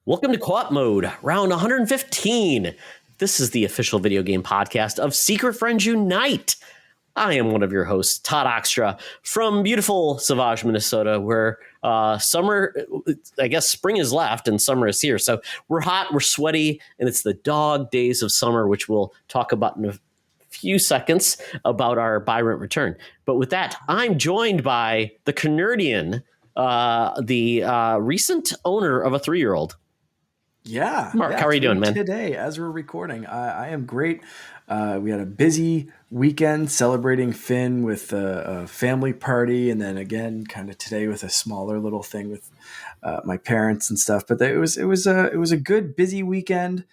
Welcome to Co-op Mode, round 115. This is the official video game podcast of Secret Friends Unite. I am one of your hosts, Todd Oxtra, from beautiful Sauvage, Minnesota, where summer, I guess spring is left and summer is here. So we're hot, we're sweaty, and it's the dog days of summer, which we'll talk about in a few seconds about our buy rent return. But with that, I'm joined by the Canardian, the recent owner of a 3-year-old. Yeah. Mark, how are you doing, man? Today, as we're recording, I am great. We had a busy weekend celebrating Finn with a family party, and then again, kind of today with a smaller little thing with my parents and stuff. But it was a good busy weekend.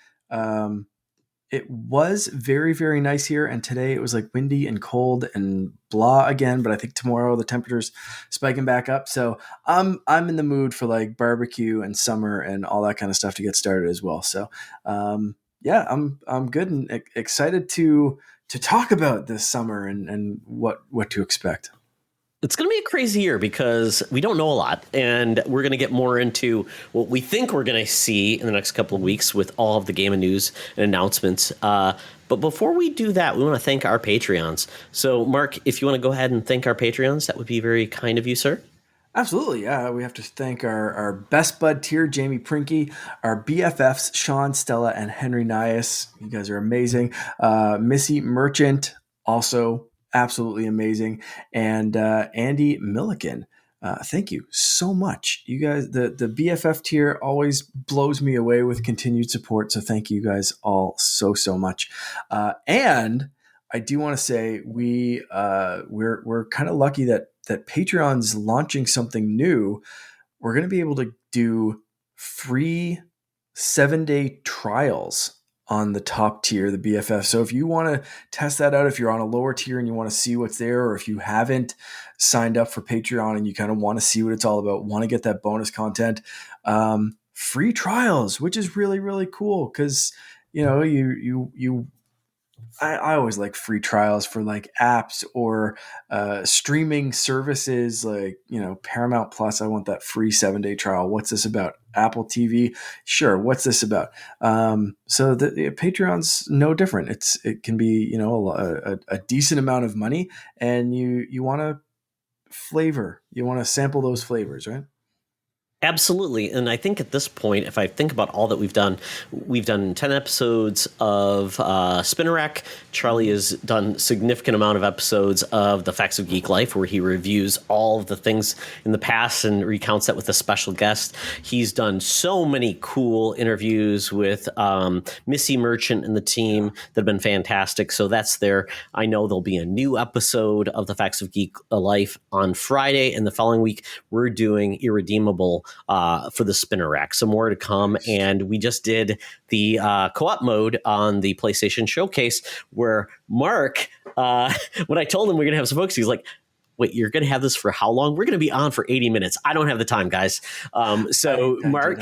It was very, very nice here, and today it was like windy and cold and blah again. But I think tomorrow the temperature's spiking back up, so I'm in the mood for like barbecue and summer and all that kind of stuff to get started as well. So yeah, I'm good and excited to talk about this summer and what to expect. It's going to be a crazy year because we don't know a lot, and we're going to get more into what we think we're going to see in the next couple of weeks with all of the game and news and announcements. But before we do that, we want to thank our Patreons. So, Mark, if you want to go ahead and thank our Patreons, that would be very kind of you, sir. Absolutely, yeah. We have to thank our best bud tier, Jamie Prinky, our BFFs, Sean, Stella, and Henry Nias. You guys are amazing. Missy Merchant, also absolutely amazing. And Andy Milliken, thank you so much. You guys, the BFF tier always blows me away with continued support. So thank you guys all so much. And I do want to say we're kind of lucky that Patreon's launching something new. We're going to be able to do free 7-day trials on the top tier, the BFF. So if you want to test that out, if you're on a lower tier and you want to see what's there, or if you haven't signed up for Patreon and you kind of want to see what it's all about, want to get that bonus content, free trials, which is really, really cool. Cause you know, I always like free trials for like apps or streaming services like, you know, Paramount Plus. I want that free 7-day trial. What's this about? Apple TV. Sure. What's this about? So the Patreon's no different. It can be, you know, a decent amount of money, and you want to sample those flavors, right? Absolutely. And I think at this point, if I think about all that we've done 10 episodes of Spinner Rack. Charlie has done a significant amount of episodes of The Facts of Geek Life, where he reviews all of the things in the past and recounts that with a special guest. He's done so many cool interviews with Missy Merchant and the team that have been fantastic. So that's there. I know there'll be a new episode of The Facts of Geek Life on Friday, and the following week we're doing Irredeemable for the Spinner Rack. Some more to come. And we just did the co-op mode on the PlayStation Showcase, where Mark, when I told him we're going to have some folks, he's like, wait, you're going to have this for how long? We're going to be on for 80 minutes. I don't have the time, guys. So Mark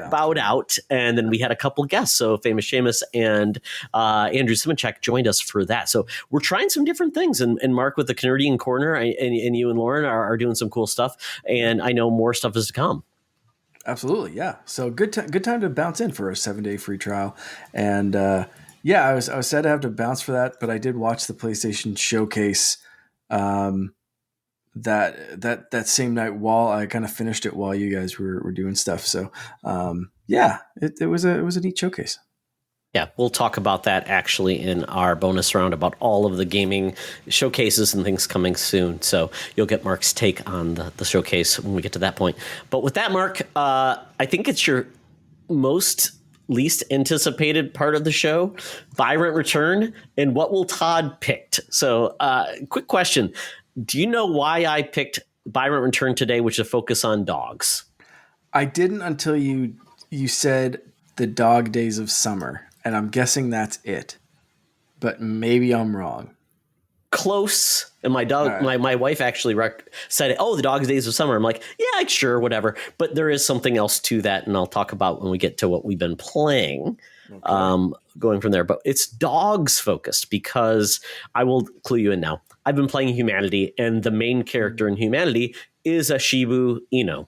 bowed out, and then we had a couple guests. So Famous Seamus and Andrew Simichek joined us for that. So we're trying some different things. And Mark with the Canadian Corner and you and Lauren are doing some cool stuff. And I know more stuff is to come. Absolutely, yeah. So good time to bounce in for a 7-day free trial. And yeah, I was sad to have to bounce for that, but I did watch the PlayStation Showcase that same night while I kind of finished it while you guys were doing stuff. So yeah, it was a neat showcase. Yeah, we'll talk about that actually in our bonus round about all of the gaming showcases and things coming soon. So you'll get Mark's take on the showcase when we get to that point. But with that, Mark, I think it's your least anticipated part of the show, buy rent return, and what will Todd picked. So quick question. Do you know why I picked buy rent return today, which is a focus on dogs? I didn't until you said the dog days of summer. And I'm guessing that's it, but maybe I'm wrong. Close. And my dog, right. my wife actually said, "Oh, the dog's days of summer." I'm like, "Yeah, sure, whatever." But there is something else to that, and I'll talk about when we get to what we've been playing. Okay. Going from there, but it's dogs focused because I will clue you in now. I've been playing Humanity, and the main character in Humanity is a Shiba Inu.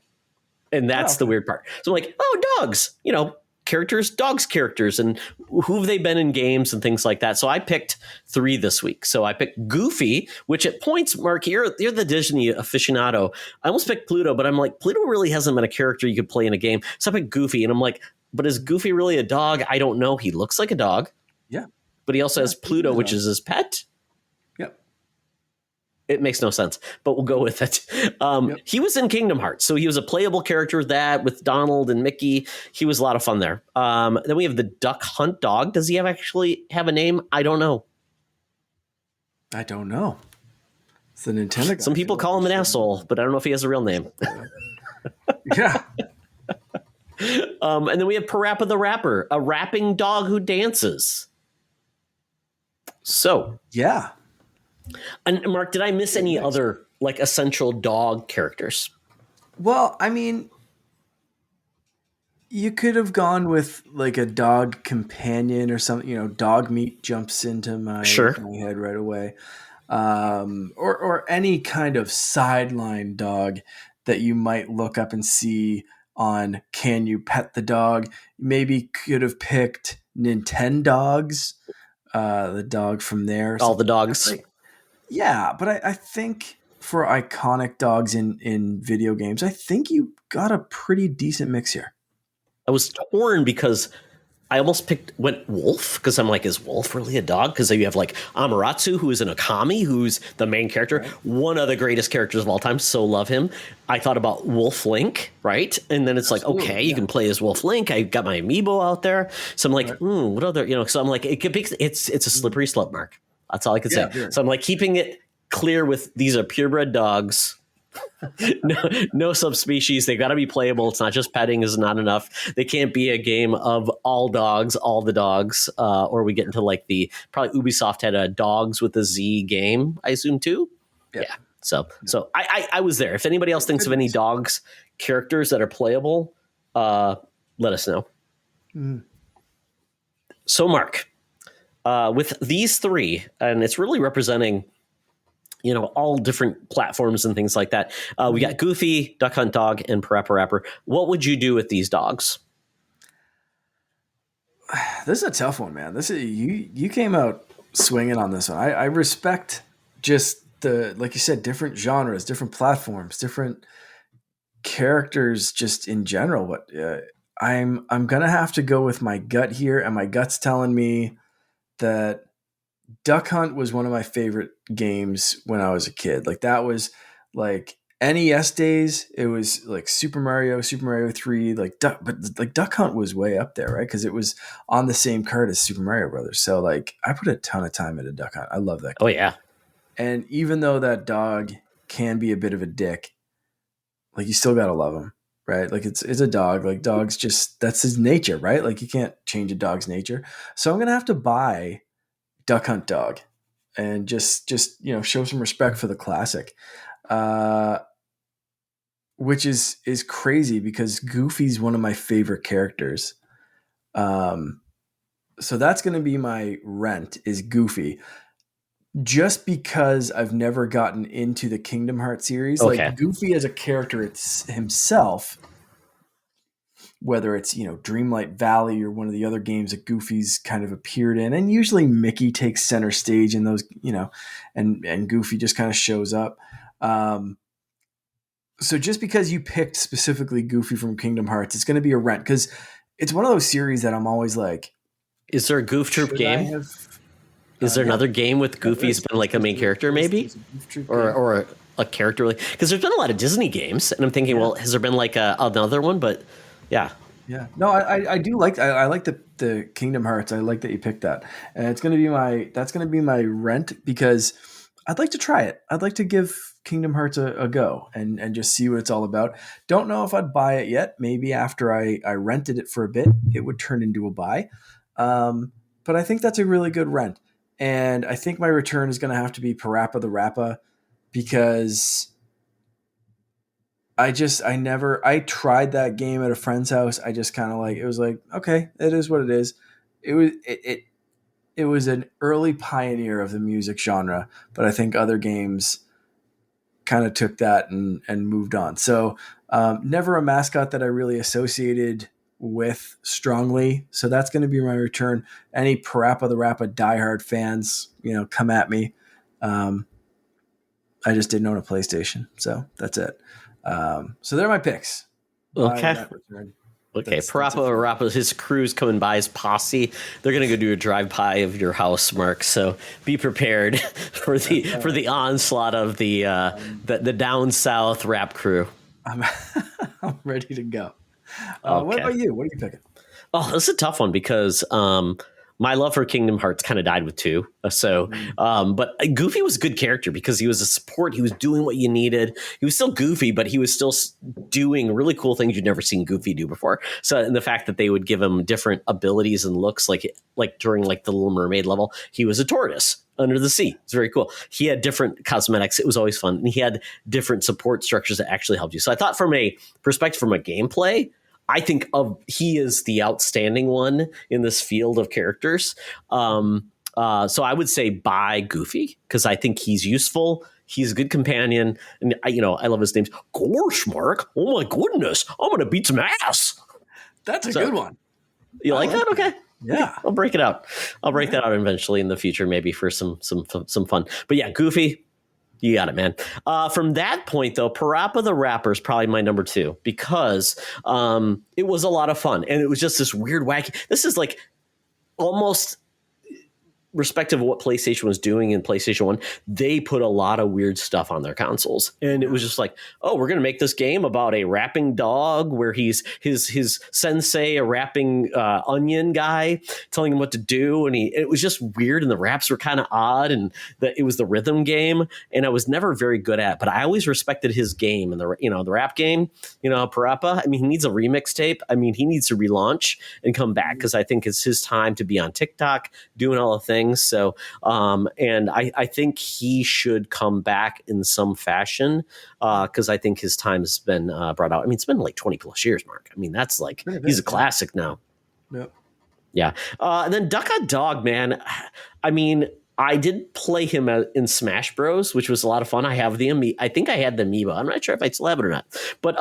And Oh, that's the okay. weird part. So I'm like, oh, dogs, characters, dogs characters, and who have they been in games and things like that. So I picked 3 this week. So I picked Goofy, which at points, Mark, you're the Disney aficionado. I almost picked Pluto, but I'm like, Pluto really hasn't been a character you could play in a game. So I picked Goofy, and I'm like, but is Goofy really a dog? I don't know. He looks like a dog, Yeah. but he also Yeah. has Pluto, which is his pet. Yep. It makes no sense, but we'll go with it. Yep. He was in Kingdom Hearts, so he was a playable character with Donald and Mickey. He was a lot of fun there. Then we have the Duck Hunt dog. Does he actually have a name? I don't know. I don't know. It's the Nintendo guy. Some people call him an asshole, but I don't know if he has a real name. Yeah. And then we have Parappa the Rapper, a rapping dog who dances. So, Yeah. and Mark, did I miss any other like essential dog characters? Well, I mean, you could have gone with like a dog companion or something. Dog meat jumps into my head right away. Or any kind of sideline dog that you might look up and see on Can You Pet the Dog? Maybe could have picked Nintendogs, the dog from there. All the dogs. Yeah, but I think for iconic dogs in video games, I think you got a pretty decent mix here. I was torn because I almost went wolf because I'm like, is wolf really a dog? Because you have like Amaterasu, who is an Okami, who's the main character, right. One of the greatest characters of all time. So love him. I thought about Wolf Link, right? And then it's Absolutely, like, okay, you can play as Wolf Link. I got my amiibo out there. So I'm like, what other, so I'm like, it's a slippery slope, Mark. That's all I could say. Sure. So I'm like keeping it clear with these are purebred dogs. no subspecies. They got to be playable. It's not just petting is not enough. They can't be a game of all dogs, all the dogs, or we get into like probably Ubisoft had a dogs with a Z game, I assume too. Yeah. So I was there. If anybody else thinks of any dogs characters that are playable, let us know. Mm. So Mark, with these 3, and it's really representing all different platforms and things like that. We got Goofy, Duck Hunt Dog, and Parappa Rapper. What would you do with these dogs? This is a tough one, man. This is you came out swinging on this one. I respect just like you said, different genres, different platforms, different characters, just in general. But I'm gonna have to go with my gut here, and my gut's telling me that Duck Hunt was one of my favorite games when I was a kid. Like that was like NES days. It was like Super Mario 3, but Duck Hunt was way up there, right? Because it was on the same card as Super Mario Brothers. So like I put a ton of time into Duck Hunt. I love that game. Oh yeah. And even though that dog can be a bit of a dick, like you still gotta love him, right? Like it's a dog. Like dogs that's his nature, right? Like you can't change a dog's nature. So I'm gonna have to buy Duck Hunt Dog and just show some respect for the classic, which is crazy because Goofy's one of my favorite characters. So that's going to be my rent is Goofy, just because I've never gotten into the Kingdom Hearts series. Okay. Like Goofy as a character himself, whether it's, Dreamlight Valley or one of the other games that Goofy's kind of appeared in. And usually Mickey takes center stage in those, and Goofy just kind of shows up. So just because you picked specifically Goofy from Kingdom Hearts, it's going to be a rent because it's one of those series that I'm always like, is there a Goof Troop game? Is there another game with Goofy's been like a main character maybe? Or a character? Because there's been a lot of Disney games and I'm thinking, well, has there been like another one? But yeah. Yeah. No, I do like I like the Kingdom Hearts. I like that you picked that. And that's gonna be my rent because I'd like to try it. I'd like to give Kingdom Hearts a go and just see what it's all about. Don't know if I'd buy it yet. Maybe after I rented it for a bit, it would turn into a buy. But I think that's a really good rent. And I think my return is gonna have to be Parappa the Rappa because I tried that game at a friend's house. I just kind of it was like, okay, it is what it is. It was an early pioneer of the music genre, but I think other games kind of took that and moved on. So never a mascot that I really associated with strongly. So that's going to be my return. Any Parappa the Rappa diehard fans, come at me. I just didn't own a PlayStation, so that's it. So they're my picks. Okay. That return. Okay, That's Parappa, his crew's coming by, his posse. They're gonna go do a drive-by of your house, Mark. So be prepared for the onslaught of the down south rap crew. I'm, I'm ready to go. Okay. What about you? What are you picking? Oh, this is a tough one because my love for Kingdom Hearts kind of died with 2. But Goofy was a good character because he was a support. He was doing what you needed. He was still goofy, but he was still doing really cool things you'd never seen Goofy do before. So, and the fact that they would give him different abilities and looks, like during like the Little Mermaid level, he was a tortoise under the sea. It's very cool. He had different cosmetics. It was always fun. And he had different support structures that actually helped you. So I thought from a perspective, from a gameplay, I think he is the outstanding one in this field of characters. So I would say buy Goofy because I think he's useful. He's a good companion, and I love his names. Gosh, Mark! Oh my goodness! I'm gonna beat some ass. That's a good one. You like that? Okay. Yeah, I'll break it out. I'll break that out eventually in the future, maybe for some fun. But yeah, Goofy. You got it, man. From that point, though, Parappa the Rapper is probably my number 2 because it was a lot of fun. And it was just this weird, wacky. This is like almost respective of what PlayStation was doing in PlayStation 1, they put a lot of weird stuff on their consoles. And it was just like, oh, we're going to make this game about a rapping dog where he's his sensei, a rapping onion guy, telling him what to do. And it was just weird. And the raps were kind of odd. And it was the rhythm game. And I was never very good at it. But I always respected his game and the rap game, Parappa. I mean, he needs a remix tape. I mean, he needs to relaunch and come back because I think it's his time to be on TikTok doing all the things. So, and I think he should come back in some fashion because I think his time has been brought out. I mean, it's been like 20 plus years, Mark. I mean, that's like, he's a classic now. Yep. Yeah. And then Duck Hunt Dog, man. I mean, I did play him in Smash Bros, which was a lot of fun. I have the I think I had the amiibo. I'm not sure if I still have it or not. But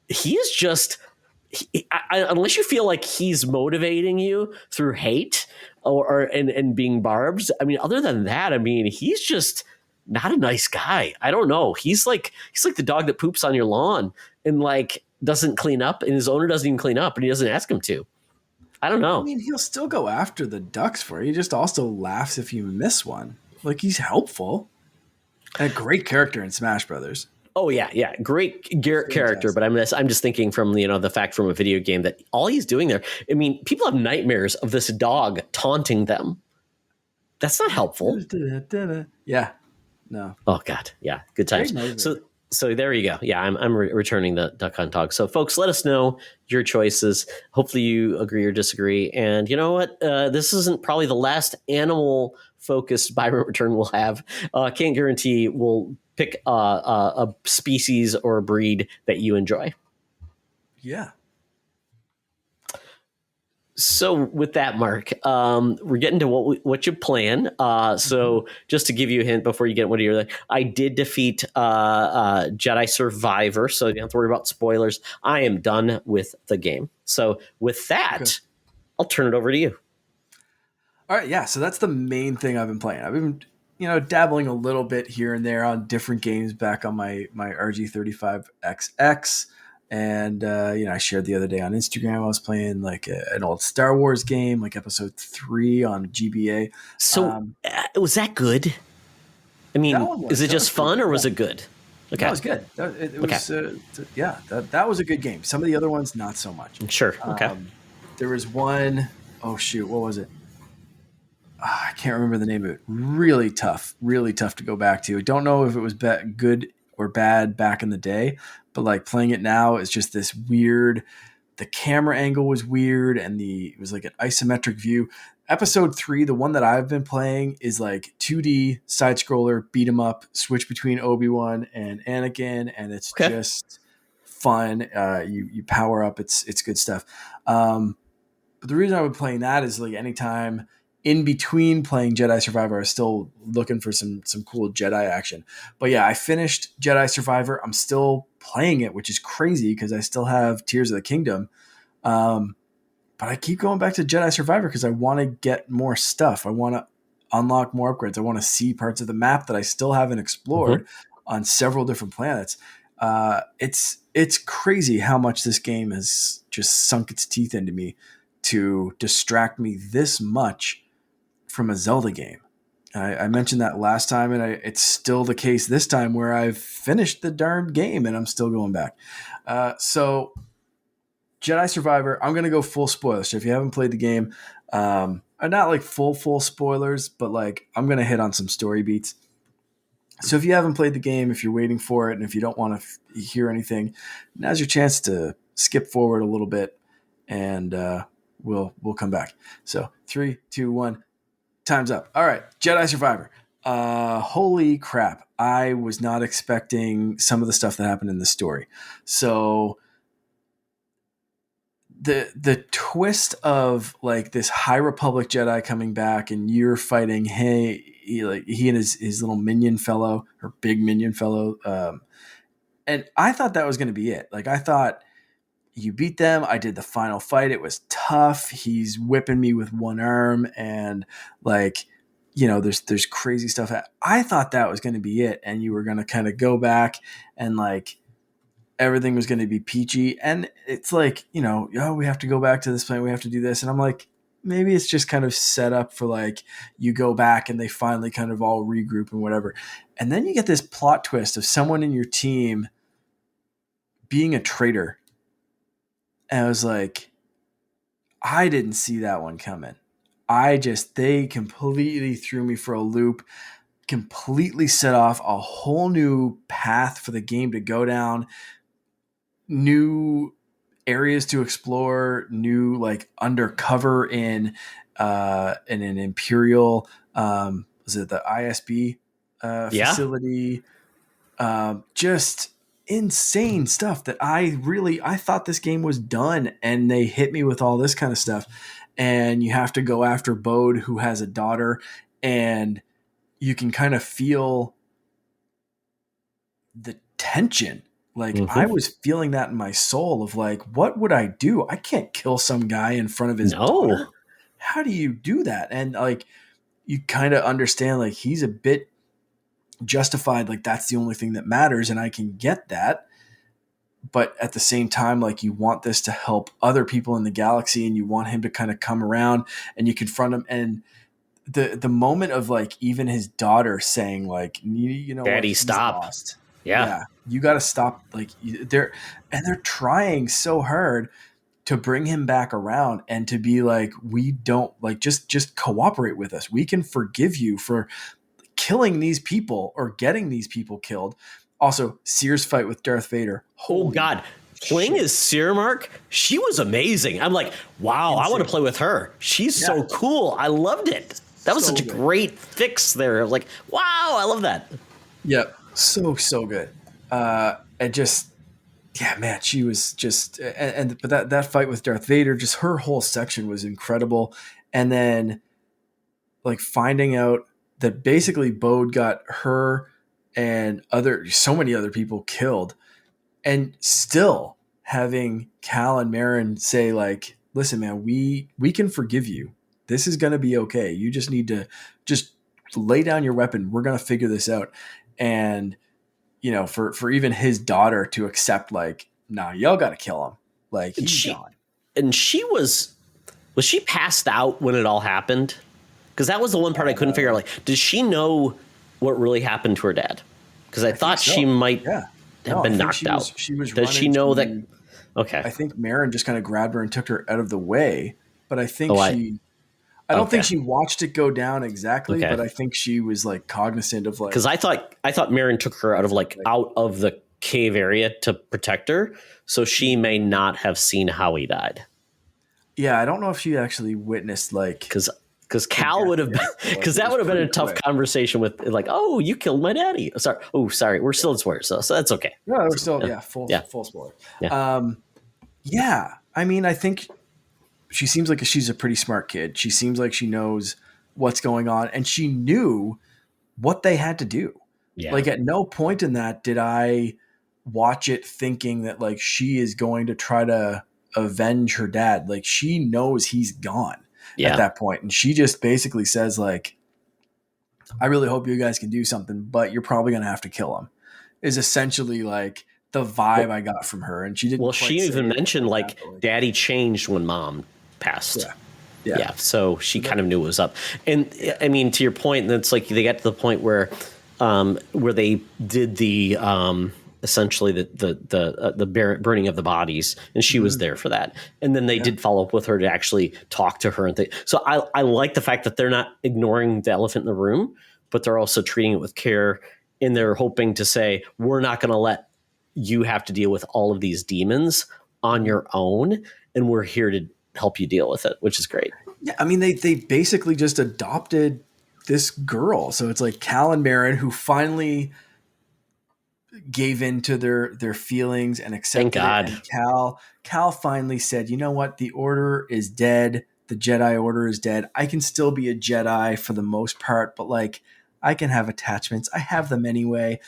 he is just, unless you feel like he's motivating you through hate and being barbs. I mean, other than that, I mean, he's just not a nice guy. I don't know. He's like the dog that poops on your lawn and like doesn't clean up, and his owner doesn't even clean up, and he doesn't ask him to. I don't know. I mean, he'll still go after the ducks for you. He just also laughs if you miss one. Like, he's helpful. And a great character in Smash Brothers. Oh yeah, great Garrett character. But I'm just thinking from the fact from a video game that all he's doing there. I mean, people have nightmares of this dog taunting them. That's not helpful. Yeah, no. Oh God, yeah, good times. So there you go. Yeah, I'm returning the Duck Hunt Dog. So folks, let us know your choices. Hopefully you agree or disagree. And you know what? This isn't probably the last animal focused buy return we'll have. Can't guarantee we'll pick a species or a breed that you enjoy. Yeah. So with that, Mark, we're getting to what you plan. So just to give you a hint before you get what you're like, I did defeat Jedi Survivor, so you don't have to worry about spoilers. I am done with the game. So with that, I'll turn it over to you. All right, yeah. So that's the main thing I've been playing. I've been, dabbling a little bit here and there on different games back on my RG35XX. And, I shared the other day on Instagram, I was playing like an old Star Wars game, like episode 3 on GBA. So was that good? I mean, is it just fun or was it good? Okay. That was good. It was, that was a good game. Some of the other ones, not so much. Sure. Okay. There was one, oh shoot, what was it? I can't remember the name of it. Really tough to go back to. I don't know if it was good or bad back in the day, but like playing it now is just this weird. The camera angle was weird, and it was like an isometric view. Episode 3, the one that I've been playing, is like 2D side scroller, beat 'em up, switch between Obi-Wan and Anakin, and it's just fun. You power up, it's good stuff. But the reason I've been playing that is like anytime in between playing Jedi Survivor, I was still looking for some cool Jedi action. But yeah, I finished Jedi Survivor. I'm still playing it, which is crazy because I still have Tears of the Kingdom. Um, but I keep going back to Jedi Survivor because I want to get more stuff. I want to unlock more upgrades. I want to see parts of the map that I still haven't explored on several different planets. It's crazy how much this game has just sunk its teeth into me to distract me this much from a Zelda game. I mentioned that last time, and it's still the case this time where I've finished the darn game and I'm still going back. So Jedi Survivor, I'm going to go full spoilers. So if you haven't played the game, not like full spoilers, but like I'm going to hit on some story beats. So if you haven't played the game, if you're waiting for it, and if you don't want to hear anything, now's your chance to skip forward a little bit, and we'll come back. So 3, 2, 1, time's up. All right, Jedi Survivor. Holy crap! I was not expecting some of the stuff that happened in the story. So the twist of like this High Republic Jedi coming back and you're fighting, he and his little minion fellow or big minion fellow, and I thought that was going to be it. Like I thought you beat them. I did the final fight. It was tough. He's whipping me with one arm, and like there's crazy stuff. I thought that was going to be it, and you were going to kind of go back and like everything was going to be peachy. And it's like, we have to go back to this planet. We have to do this. And I'm like, maybe it's just kind of set up for like, you go back and they finally kind of all regroup and whatever. And then you get this plot twist of someone in your team being a traitor. And I was like, I didn't see that one coming. They completely threw me for a loop, completely set off a whole new path for the game to go down. New areas to explore, new like undercover in an Imperial was it the ISB facility? Just insane stuff that I thought this game was done, and they hit me with all this kind of stuff. And you have to go after Bode, who has a daughter, and you can kind of feel the tension. Like I was feeling that in my soul of like, what would I do? I can't kill some guy in front of his daughter. How do you do that? And like, you kind of understand like he's a bit justified. Like that's the only thing that matters. And I can get that. But at the same time, like you want this to help other people in the galaxy, and you want him to kind of come around and you confront him. And the moment of like, even his daughter saying like, Daddy, stop. Lost. Yeah, you got to stop. Like they're trying so hard to bring him back around and to be like, we don't like, just cooperate with us. We can forgive you for killing these people or getting these people killed. Also, Seer's fight with Darth Vader. Oh God, playing as Seer, Mark, she was amazing. I'm like, wow, insane. I want to play with her. She's so cool. I loved it. That was such a great fix there. Like, wow, I love that. Yep. So good. And just, yeah, man, she was just, but that fight with Darth Vader, just her whole section was incredible. And then like finding out that basically Bode got her and so many other people killed, and still having Cal and Marin say like, listen, man, we can forgive you. This is going to be okay. You just need to just lay down your weapon. We're going to figure this out. And, for even his daughter to accept, like, nah, y'all got to kill him. Like, he's gone. And was she passed out when it all happened? Because that was the one part I couldn't figure out. Like, does she know what really happened to her dad? Because I thought she might have been knocked out. She was does she know that? Okay. I think Marin just kind of grabbed her and took her out of the way. But I think I don't think she watched it go down exactly, but I think she was like cognizant of like, because I thought Marin took her out of the cave area to protect her, so she may not have seen how he died. Yeah, I don't know if she actually witnessed like because Cal would have because that would have been a tough conversation with like, oh, you killed my daddy. Sorry, we're still in spoilers, so that's okay. No, we're still full spoiler. Yeah. I mean, I think she seems like she's a pretty smart kid. She seems like she knows what's going on, and she knew what they had to do. Yeah. Like at no point in that did I watch it thinking that like she is going to try to avenge her dad. Like she knows he's gone at Yeah. that point, and she just basically says like, I really hope you guys can do something, but you're probably going to have to kill him, is essentially like the vibe Well, I got from her. And she didn't well, she quite say even it mentioned like that, like but like, daddy changed when mom passed. yeah, yeah, Yeah, so she so that, kind of knew it was up. And yeah, I mean, to your point, it's like they got to the point where they did the essentially the burning of the bodies, and she was mhm, there for that. And then they yeah, did follow up with her to actually talk to her and things. So I like the fact that they're not ignoring the elephant in the room, but they're also treating it with care, and they're hoping to say, we're not going to let you have to deal with all of these demons on mhm. your own, and we're here to help you deal with it, which is great. Yeah. I mean, they basically just adopted this girl. So it's like Cal and Marin who finally gave in to their feelings and Thank accepted it. God. And Cal finally said, "You know what? The Order is dead. The Jedi Order is dead. I can still be a Jedi for the most part, but like I can have attachments. I have them anyway.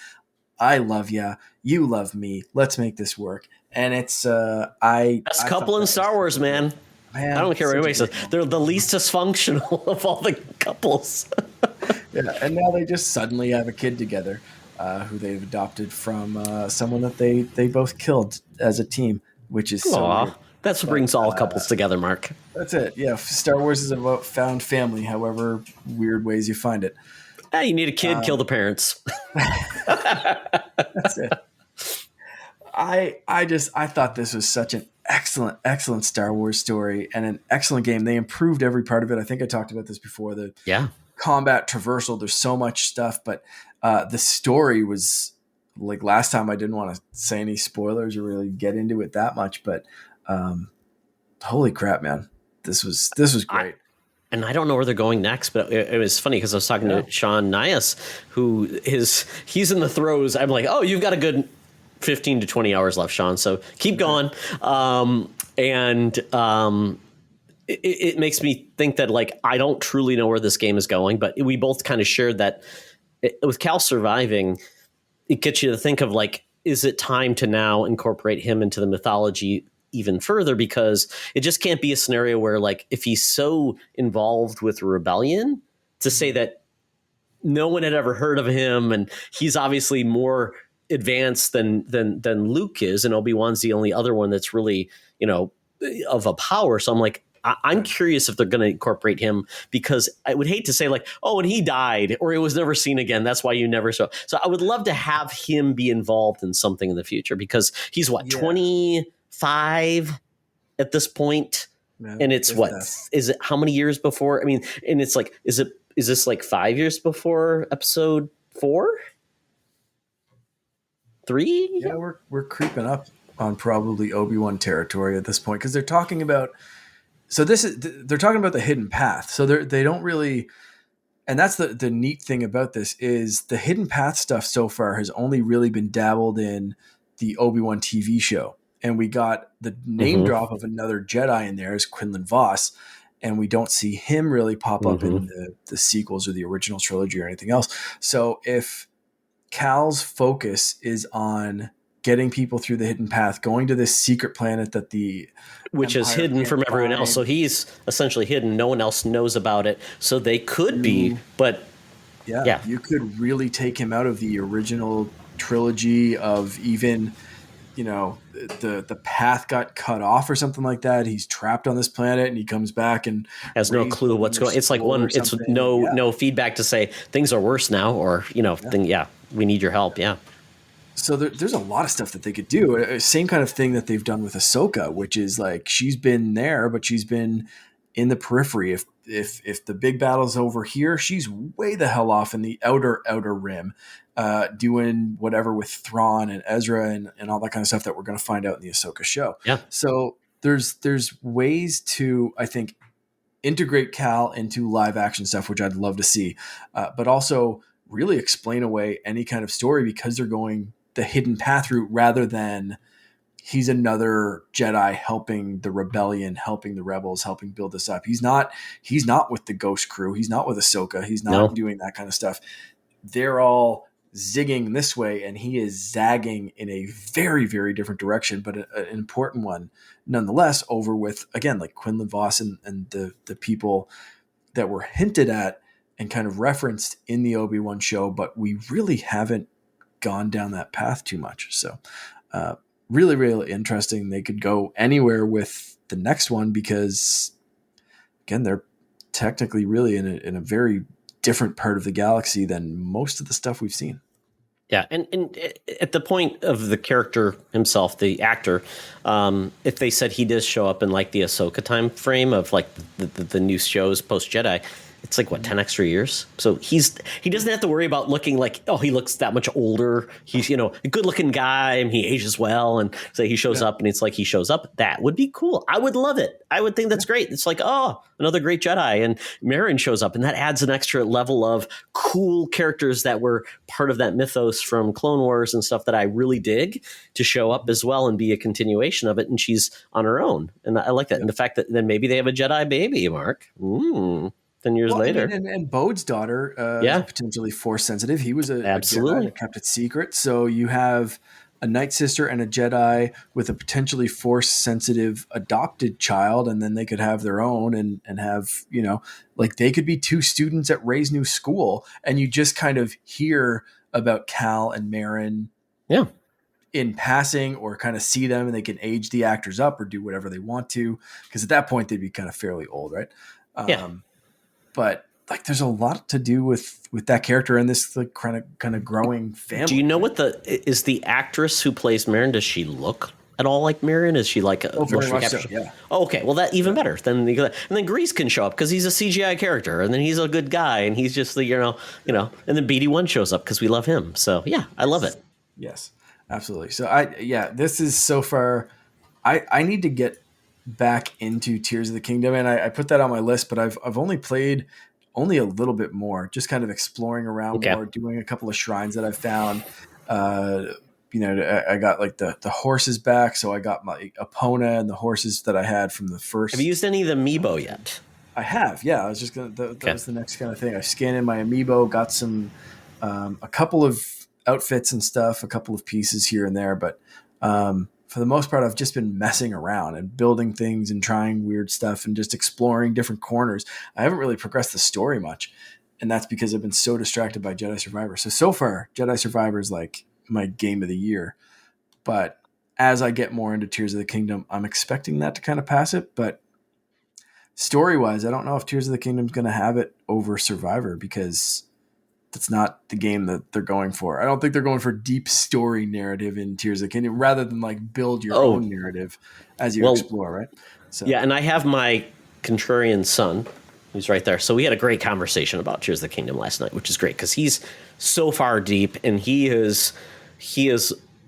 I love you. You love me. Let's make this work." And it's Best I thought couple in that was Star such Wars, a great, man. I man, don't care what such a anybody says. great moment. They're the least dysfunctional of all the couples. Yeah, and now they just suddenly have a kid together, who they've adopted from someone that they both killed as a team, which is so weird. Aw, that's what But brings all couples together, Mark. that's it. Yeah, Star Wars is about found family, however weird ways you find it. Hey, you need a kid, kill Um, the parents. that's it. I thought this was such an excellent Star Wars story and an excellent game. They improved every part of it. I think I talked about this before. The Yeah. combat traversal, there's so much stuff, but the story was like last time I didn't want to say any spoilers or really get into it that much, but um, holy crap, man, this was I, great. and I don't know where they're going next, but it was funny because I was talking Yeah. to Sean Nias, he's in the throes. I'm like, oh, you've got a good 15 to 20 hours left, Sean. So keep going. And it makes me think that like I don't truly know where this game is going, but we both kind of shared that with Cal surviving, it gets you to think of like, is it time to now incorporate him into the mythology even further? Because it just can't be a scenario where like if he's so involved with rebellion to say that no one had ever heard of him and he's obviously more advanced than Luke is, and Obi-Wan's the only other one that's really, of a power. So I'm like, I'm curious if they're going to incorporate him, because I would hate to say like, oh, and he died or it was never seen again. That's why you never saw. So I would love to have him be involved in something in the future, because he's what, Yeah, 25 at this point, yeah, and it's if what that. is it? How many years before? I mean, and it's like, is this like 5 years before episode 4, 3? Yeah, we're creeping up on probably Obi-Wan territory at this point because they're talking about. So they're talking about the hidden path. So they don't really. And that's the neat thing about this is the hidden path stuff so far has only really been dabbled in the Obi-Wan TV show. And we got the name Mm-hmm. drop of another Jedi in there is Quinlan Voss. And we don't see him really pop up Mm-hmm. in the sequels or the original trilogy or anything else. So if Cal's focus is on getting people through the hidden path, going to this secret planet that the Which is Empire hidden can't from everyone else. So find, he's essentially hidden. No one else knows about it. So they could be, you but yeah, yeah, you could really take him out of the original trilogy of even, the path got cut off or something like that. He's trapped on this planet and he comes back and has no Rey's clue building what's their going. It's like school or it's something. Yeah. no feedback to say things are worse now, or Yeah. we need your help. Yeah. So there's a lot of stuff that they could do. Same kind of thing that they've done with Ahsoka, which is like she's been there, but she's been in the periphery. If the big battle's over here, she's way the hell off in the outer rim, doing whatever with Thrawn and Ezra and all that kind of stuff that we're going to find out in the Ahsoka show. Yeah. So there's ways to, I think, integrate Cal into live action stuff, which I'd love to see, but also really explain away any kind of story because they're going the hidden path route rather than he's another Jedi helping the rebellion, helping the rebels, helping build this up. He's not with the Ghost crew. He's not with Ahsoka. He's not No. doing that kind of stuff. They're all zigging this way, and he is zagging in a very, very different direction, but an important one nonetheless, over with, again, like Quinlan Voss and the people that were hinted at and kind of referenced in the Obi-Wan show, but we really haven't gone down that path too much. So really, really interesting. They could go anywhere with the next one because, again, they're technically really in a very different part of the galaxy than most of the stuff we've seen. Yeah, and at the point of the character himself, the actor, if they said he does show up in like the Ahsoka time frame of like the new shows post Jedi, it's like what, 10 extra years. So he doesn't have to worry about looking like, oh, he looks that much older. He's, a good looking guy and he ages well. And say he shows up and it's like he shows up. That would be cool. I would love it. I would think that's great. It's like, oh, another great Jedi. And Marin shows up and that adds an extra level of cool characters that were part of that mythos from Clone Wars and stuff that I really dig to show up as well and be a continuation of it. And she's on her own. And I like that. And the fact that then maybe they have a Jedi baby, Mark. 10 years later. I mean, and Bode's daughter is potentially Force sensitive. He was a Jedi that kept it secret. So you have a Night Sister and a Jedi with a potentially Force sensitive adopted child, and then they could have their own and have, like they could be two students at Rey's new school, and you just kind of hear about Cal and Marin in passing, or kind of see them and they can age the actors up or do whatever they want to, because at that point they'd be kind of fairly old, right? But like, there's a lot to do with that character and this like kind of growing family. Do you know what is the actress who plays Marin? Does she look at all like Marin? Is she like a motion capture? So, yeah. Oh, okay. Well, that even better. And then Grease can show up because he's a CGI character, and then he's a good guy, and he's just the and then BD1 shows up because we love him. So yeah, I love it. Yes, absolutely. So this is so far. I need to get back into Tears of the Kingdom, and I put that on my list, but I've only played a little bit more, just kind of exploring around more, doing a couple of shrines that I've found. I got like the horses back, so I got my Epona and the horses that I had from the first. Have you used any of the amiibo yet? I have, yeah. I was just gonna. That was the next kind of thing. I scanned in my amiibo, got some a couple of outfits and stuff, a couple of pieces here and there, but for the most part, I've just been messing around and building things and trying weird stuff and just exploring different corners. I haven't really progressed the story much, and that's because I've been so distracted by Jedi Survivor. So far, Jedi Survivor is like my game of the year. But as I get more into Tears of the Kingdom, I'm expecting that to kind of pass it. But story-wise, I don't know if Tears of the Kingdom is going to have it over Survivor, because that's not the game that they're going for. I don't think they're going for deep story narrative in Tears of the Kingdom, rather than like build your own narrative as you explore, right? So yeah, and I have my contrarian son who's right there. So we had a great conversation about Tears of the Kingdom last night, which is great because he's so far deep, and he is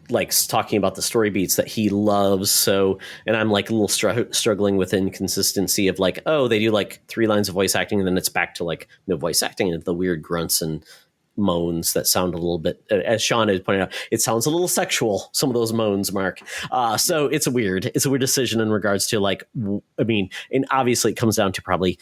like talking about the story beats that he loves. So, and I'm like a little struggling with inconsistency of like, oh, they do like 3 lines of voice acting, and then it's back to like no voice acting and the weird grunts and moans that sound a little bit, as Sean had pointed out, it sounds a little sexual, some of those moans, Mark. So it's a weird decision in regards to like, I mean, and obviously it comes down to probably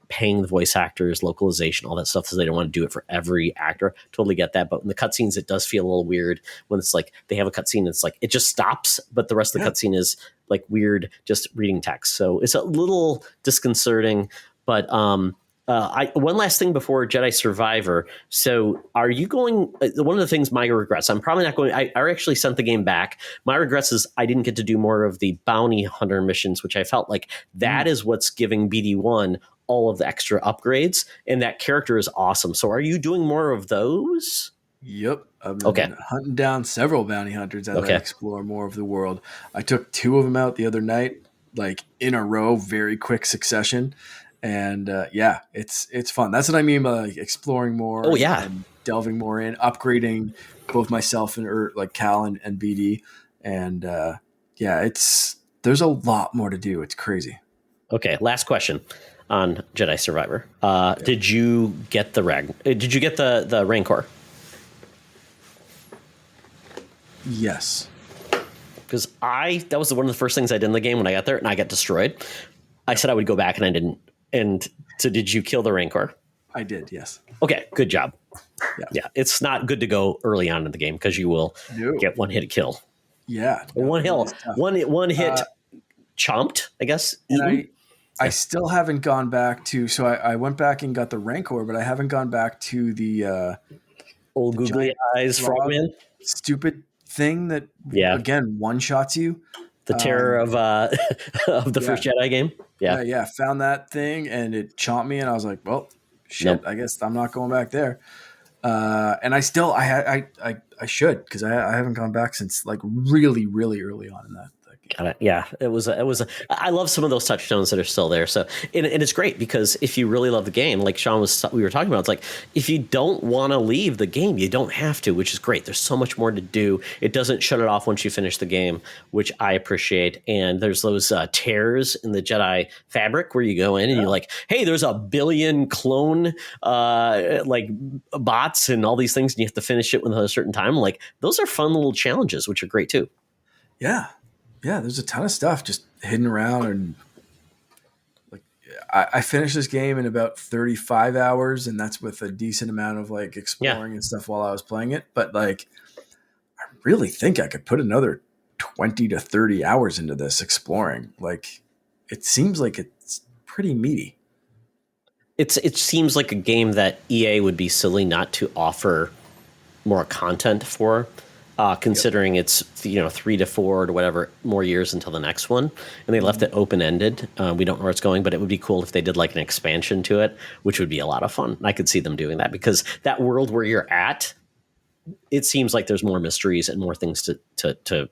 paying the voice actors, localization, all that stuff, so they don't want to do it for every actor. Totally get that. But in the cutscenes, it does feel a little weird when it's like they have a cutscene and it's like it just stops, but the rest of the cutscene is like weird, just reading text. So it's a little disconcerting. But one last thing before Jedi Survivor. So are you going? One of the things, my regrets, I'm probably not going. I actually sent the game back. My regrets is I didn't get to do more of the bounty hunter missions, which I felt like that is what's giving BD1 all of the extra upgrades, and that character is awesome. So are you doing more of those? Yep. I've been hunting down several bounty hunters as I explore more of the world. I took 2 of them out the other night, like in a row, very quick succession. And it's fun. That's what I mean by like exploring more. Oh yeah. And delving more in, upgrading both myself and like Cal and BD. And there's a lot more to do. It's crazy. Okay. Last question on Jedi Survivor. Did you get the the Rancor? Yes. because that was one of the first things I did in the game when I got there and I got destroyed. I said I would go back and I didn't. And so did you kill the Rancor? I did, yes. Okay, good job. Yeah. Yeah, it's not good to go early on in the game because you will get one hit kill. Yeah. One hit chomped, I guess. And I still haven't gone back to, so I went back and got the Rancor, but I haven't gone back to the old googly eyes frogman. Stupid thing that, again, one-shots you. The terror of the first Jedi game. Yeah. Found that thing and it chomped me, and I was like, well, shit, I guess I'm not going back there. And I still, I should, because I haven't gone back since like really, really early on in that. Got it. Yeah, it was. I love some of those touchstones that are still there. So, and it's great because if you really love the game, like Sean we were talking about, it's like if you don't want to leave the game, you don't have to, which is great. There's so much more to do. It doesn't shut it off once you finish the game, which I appreciate. And there's those tears in the Jedi fabric where you go in and you're like, hey, there's a billion clone like bots and all these things, and you have to finish it within a certain time. Like those are fun little challenges, which are great too. Yeah. Yeah, there's a ton of stuff just hidden around, and like I finished this game in about 35 hours, and that's with a decent amount of like exploring and stuff while I was playing it. But like, I really think I could put another 20 to 30 hours into this exploring. Like, it seems like it's pretty meaty. It seems like a game that EA would be silly not to offer more content for. Considering it's 3 to 4 to whatever more years until the next one, and they left it open ended. We don't know where it's going, but it would be cool if they did like an expansion to it, which would be a lot of fun. I could see them doing that because that world where you're at, it seems like there's more mysteries and more things to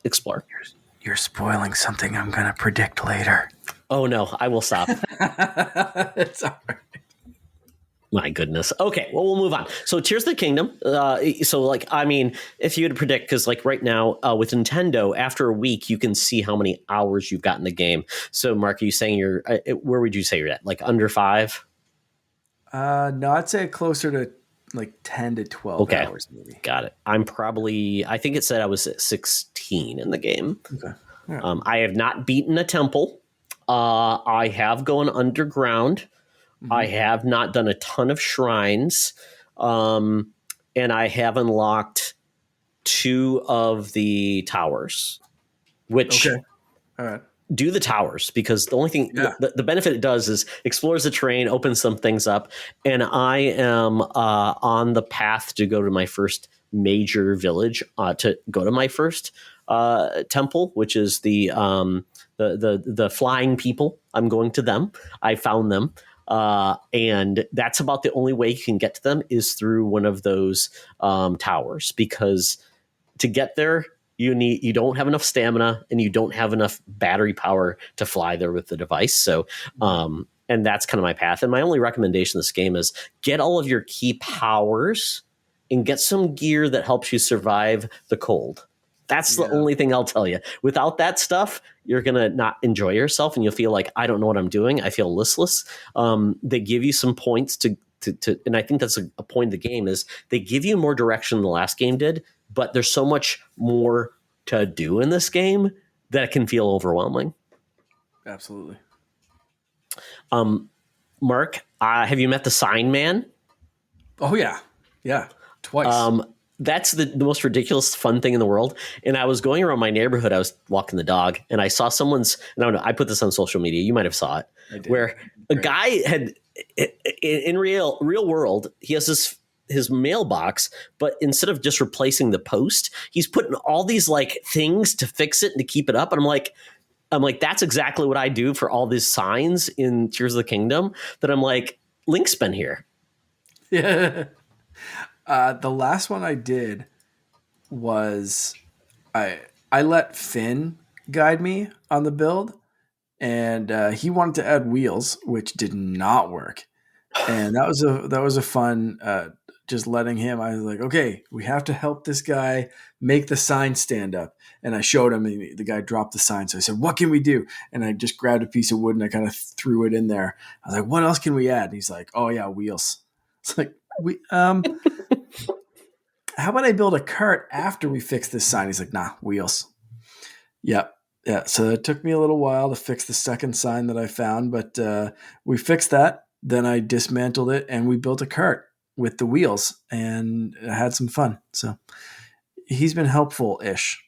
explore. You're spoiling something I'm going to predict later. Oh no, I will stop. It's all right. My goodness. Okay, well, we'll move on. So Tears of the Kingdom. So, like, I mean, if you had to predict, because, like, right now with Nintendo, after a week, you can see how many hours you've got in the game. So, Mark, are you saying where would you say you're at? Like, under 5? No, I'd say closer to, like, 10 to 12 hours, maybe. Got it. I think it said I was at 16 in the game. Okay. Yeah. I have not beaten a temple. I have gone underground. Mm-hmm. I have not done a ton of shrines, and I have unlocked 2 of the towers, which all right. Do the towers, because the only thing, the benefit it does is explores the terrain, opens some things up, and I am on the path to go to my first major village, to go to my first temple, which is the flying people. I'm going to them. I found them. And that's about the only way you can get to them is through one of those towers, because to get there, you don't have enough stamina and you don't have enough battery power to fly there with the device. So, and that's kind of my path. And my only recommendation in this game is get all of your key powers and get some gear that helps you survive the cold. That's the only thing I'll tell you. Without that stuff, you're going to not enjoy yourself and you'll feel like, I don't know what I'm doing. I feel listless. They give you some points to and I think that's a point of the game is they give you more direction than the last game did, but there's so much more to do in this game that it can feel overwhelming. Absolutely. Mark, have you met the Sign Man? Oh, yeah. Yeah. Twice. That's the most ridiculous fun thing in the world. And I was going around my neighborhood. I was walking the dog and I saw someone's, and I don't know, I put this on social media. You might have saw it, where a guy had in real world, he has his mailbox, but instead of just replacing the post, he's putting all these like things to fix it and to keep it up. And I'm like, that's exactly what I do for all these signs in Tears of the Kingdom, that I'm like, Link's been here. Yeah. The last one I did was I let Finn guide me on the build, and he wanted to add wheels, which did not work. And that was a fun just letting him. I was like, okay, we have to help this guy make the sign stand up. And I showed him, and the guy dropped the sign. So I said, what can we do? And I just grabbed a piece of wood and I kind of threw it in there. I was like, what else can we add? And he's like, oh yeah, wheels. It's like, how about I build a cart after we fix this sign? He's like, nah, wheels. Yep. Yeah. So it took me a little while to fix the second sign that I found, but we fixed that. Then I dismantled it and we built a cart with the wheels and had some fun. So he's been helpful ish.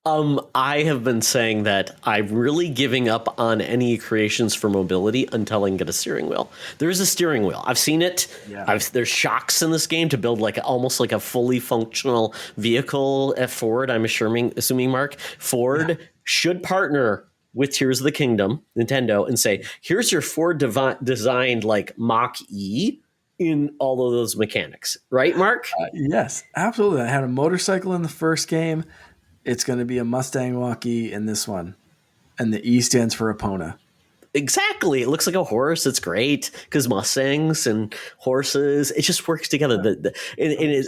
I have been saying that I'm really giving up on any creations for mobility until I can get a steering wheel. There is a steering wheel. I've seen it. Yeah. There's shocks in this game to build like almost like a fully functional vehicle at Ford. I'm assuming Mark, Ford should partner with Tears of the Kingdom, Nintendo, and say, here's your Ford designed like Mach E in all of those mechanics. Right, Mark? Yes, absolutely. I had a motorcycle in the first game. It's going to be a Mustang Mach-E in this one. And the E stands for Epona. Exactly. It looks like a horse. It's great because Mustangs and horses, it just works together.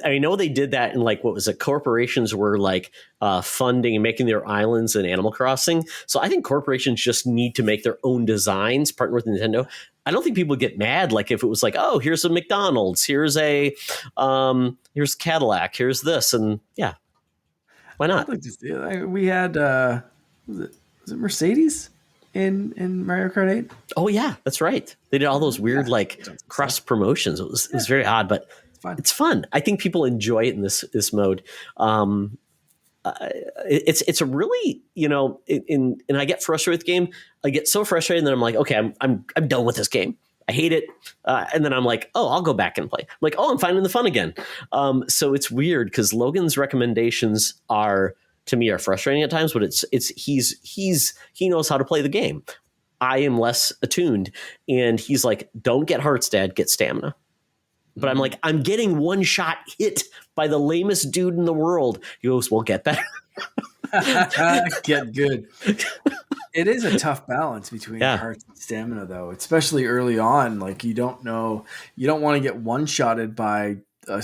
I know they did that in like, what was it? Corporations were like funding and making their islands in Animal Crossing. So I think corporations just need to make their own designs, partner with Nintendo. I don't think people get mad like if it was like, oh, here's a McDonald's, here's Cadillac, here's this, and yeah, why not? I'd like to see it. We had was it Mercedes in Mario Kart 8? Oh yeah, that's right. They did all those weird like cross promotions. It was very odd, but it's fun. I think people enjoy it in this mode. It's a really, and I get frustrated with the game. I get so frustrated, and then I'm like, okay, I'm done with this game. I hate it, and then I'm like, oh, I'll go back and play. I'm like, oh, I'm finding the fun again. So it's weird because Logan's recommendations are, to me, are frustrating at times, but he knows how to play the game. I am less attuned, and he's like, don't get hearts, Dad, get stamina. But I'm like, I'm getting one shot hit by the lamest dude in the world. He goes, well, get better. Get good. It is a tough balance between hearts and stamina, though, especially early on. Like you don't want to get one-shotted by a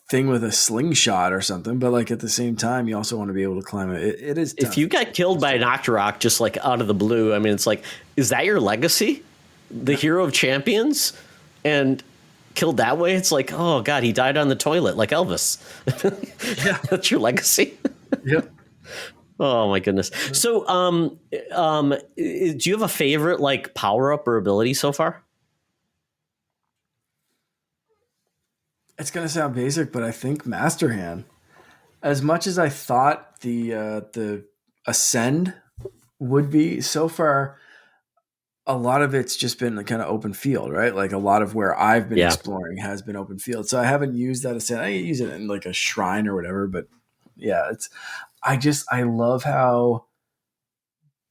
thing with a slingshot or something, but like at the same time, you also want to be able to climb it. It is tough. If you got killed by an Octorok just like out of the blue, I mean, it's like, is that your legacy? The hero of champions? And killed that way? It's like, oh God, he died on the toilet like Elvis. Yeah. That's your legacy? Yep. Oh my goodness. So, do you have a favorite like power up or ability so far? It's gonna sound basic, but I think Master Hand. As much as I thought the Ascend would be, so far, a lot of it's just been kind of open field, right? Like a lot of where I've been exploring has been open field. So I haven't used that Ascend. I use it in like a shrine or whatever, but yeah, I love how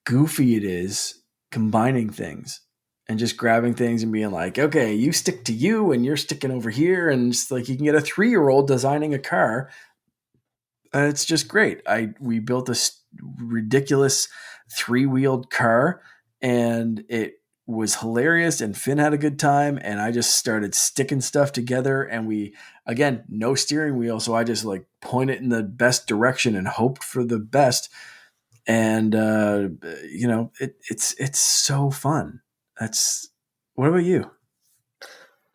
goofy it is combining things and just grabbing things and being like, okay, you stick to you and you're sticking over here. And it's like, you can get a 3-year-old designing a car. And it's just great. We built this ridiculous 3-wheeled car and it was hilarious and Finn had a good time. And I just started sticking stuff together and again, no steering wheel. So I just like point it in the best direction and hoped for the best. And, it's so fun. What about you?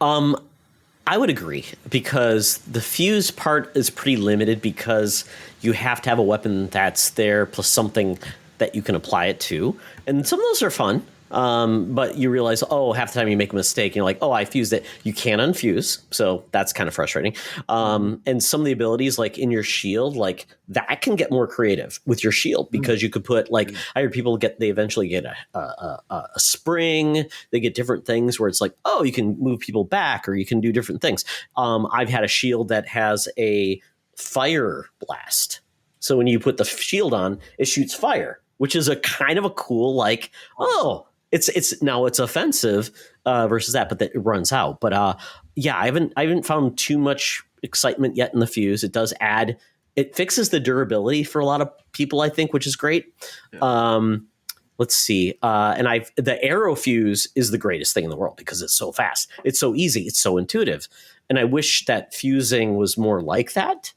I would agree because the fuse part is pretty limited because you have to have a weapon that's there plus something that you can apply it to. And some of those are fun. But you realize, oh, half the time you make a mistake and you're like, oh, I fused it. You can't unfuse. So that's kind of frustrating. And some of the abilities like in your shield, like that can get more creative with your shield because you could put like, I heard people they eventually get a spring. They get different things where it's like, oh, you can move people back or you can do different things. I've had a shield that has a fire blast. So when you put the shield on, it shoots fire, which is a kind of a cool, like, oh, it's offensive versus that, but it runs out. But I haven't found too much excitement yet in the fuse. It fixes the durability for a lot of people, I think, which is great. Yeah. Let's see. And the arrow fuse is the greatest thing in the world because it's so fast. It's so easy. It's so intuitive. And I wish that fusing was more like that,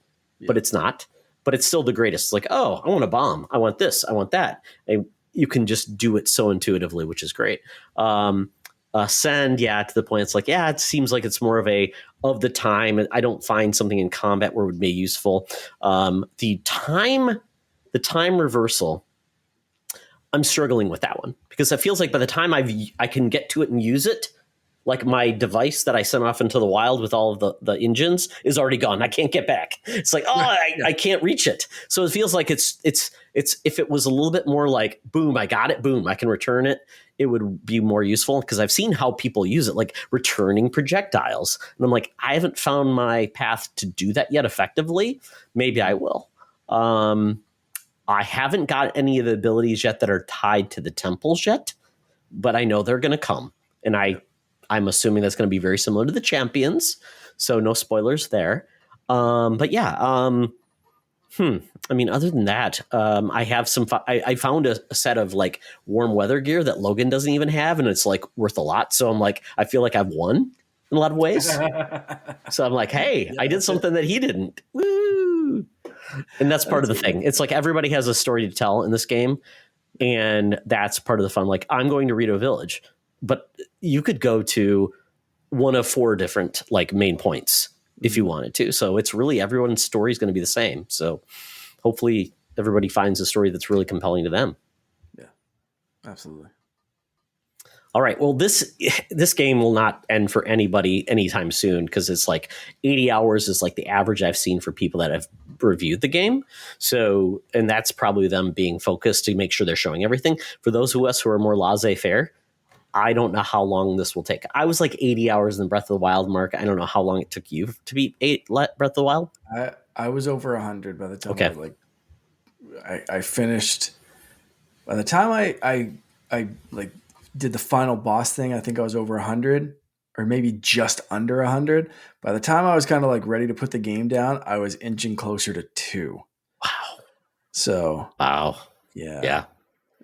but it's not. But it's still the greatest. It's like, oh, I want a bomb. I want this. I want that. And you can just do it so intuitively, which is great. Send, yeah, to the point it's like, yeah, it seems like it's more of the time. I don't find something in combat where it would be useful. The time reversal, I'm struggling with that one because it feels like by the time I can get to it and use it, like my device that I sent off into the wild with all of the engines is already gone. I can't get back. It's like, I can't reach it. So it feels like it's if it was a little bit more like, boom, I got it, boom, I can return it, it would be more useful because I've seen how people use it, like returning projectiles. And I'm like, I haven't found my path to do that yet effectively. Maybe I will. I haven't got any of the abilities yet that are tied to the temples yet, but I know they're going to come. And I'm assuming that's going to be very similar to the champions. So no spoilers there. But yeah, I mean, other than that, I have some, I found a set of like warm weather gear that Logan doesn't even have. And it's like worth a lot. So I'm like, I feel like I've won in a lot of ways. So I'm like, hey, I did something that he didn't. Woo! And that's part of the thing. It's like everybody has a story to tell in this game. And that's part of the fun. Like, I'm going to Rito Village, but you could go to one of 4 different like main points if you wanted to. So it's really everyone's story is going to be the same. So hopefully everybody finds a story that's really compelling to them. Yeah, absolutely. All right. Well, this game will not end for anybody anytime soon because it's like 80 hours is like the average I've seen for people that have reviewed the game. So, and that's probably them being focused to make sure they're showing everything. For those of us who are more laissez-faire, I don't know how long this will take. I was like 80 hours in the Breath of the Wild, Mark. I don't know how long it took you to beat Breath of the Wild. I was over 100 by the time I finished. By the time I like did the final boss thing, I think I was over 100 or maybe just under 100. By the time I was kind of like ready to put the game down, I was inching closer to 2. Wow. So, wow. Yeah.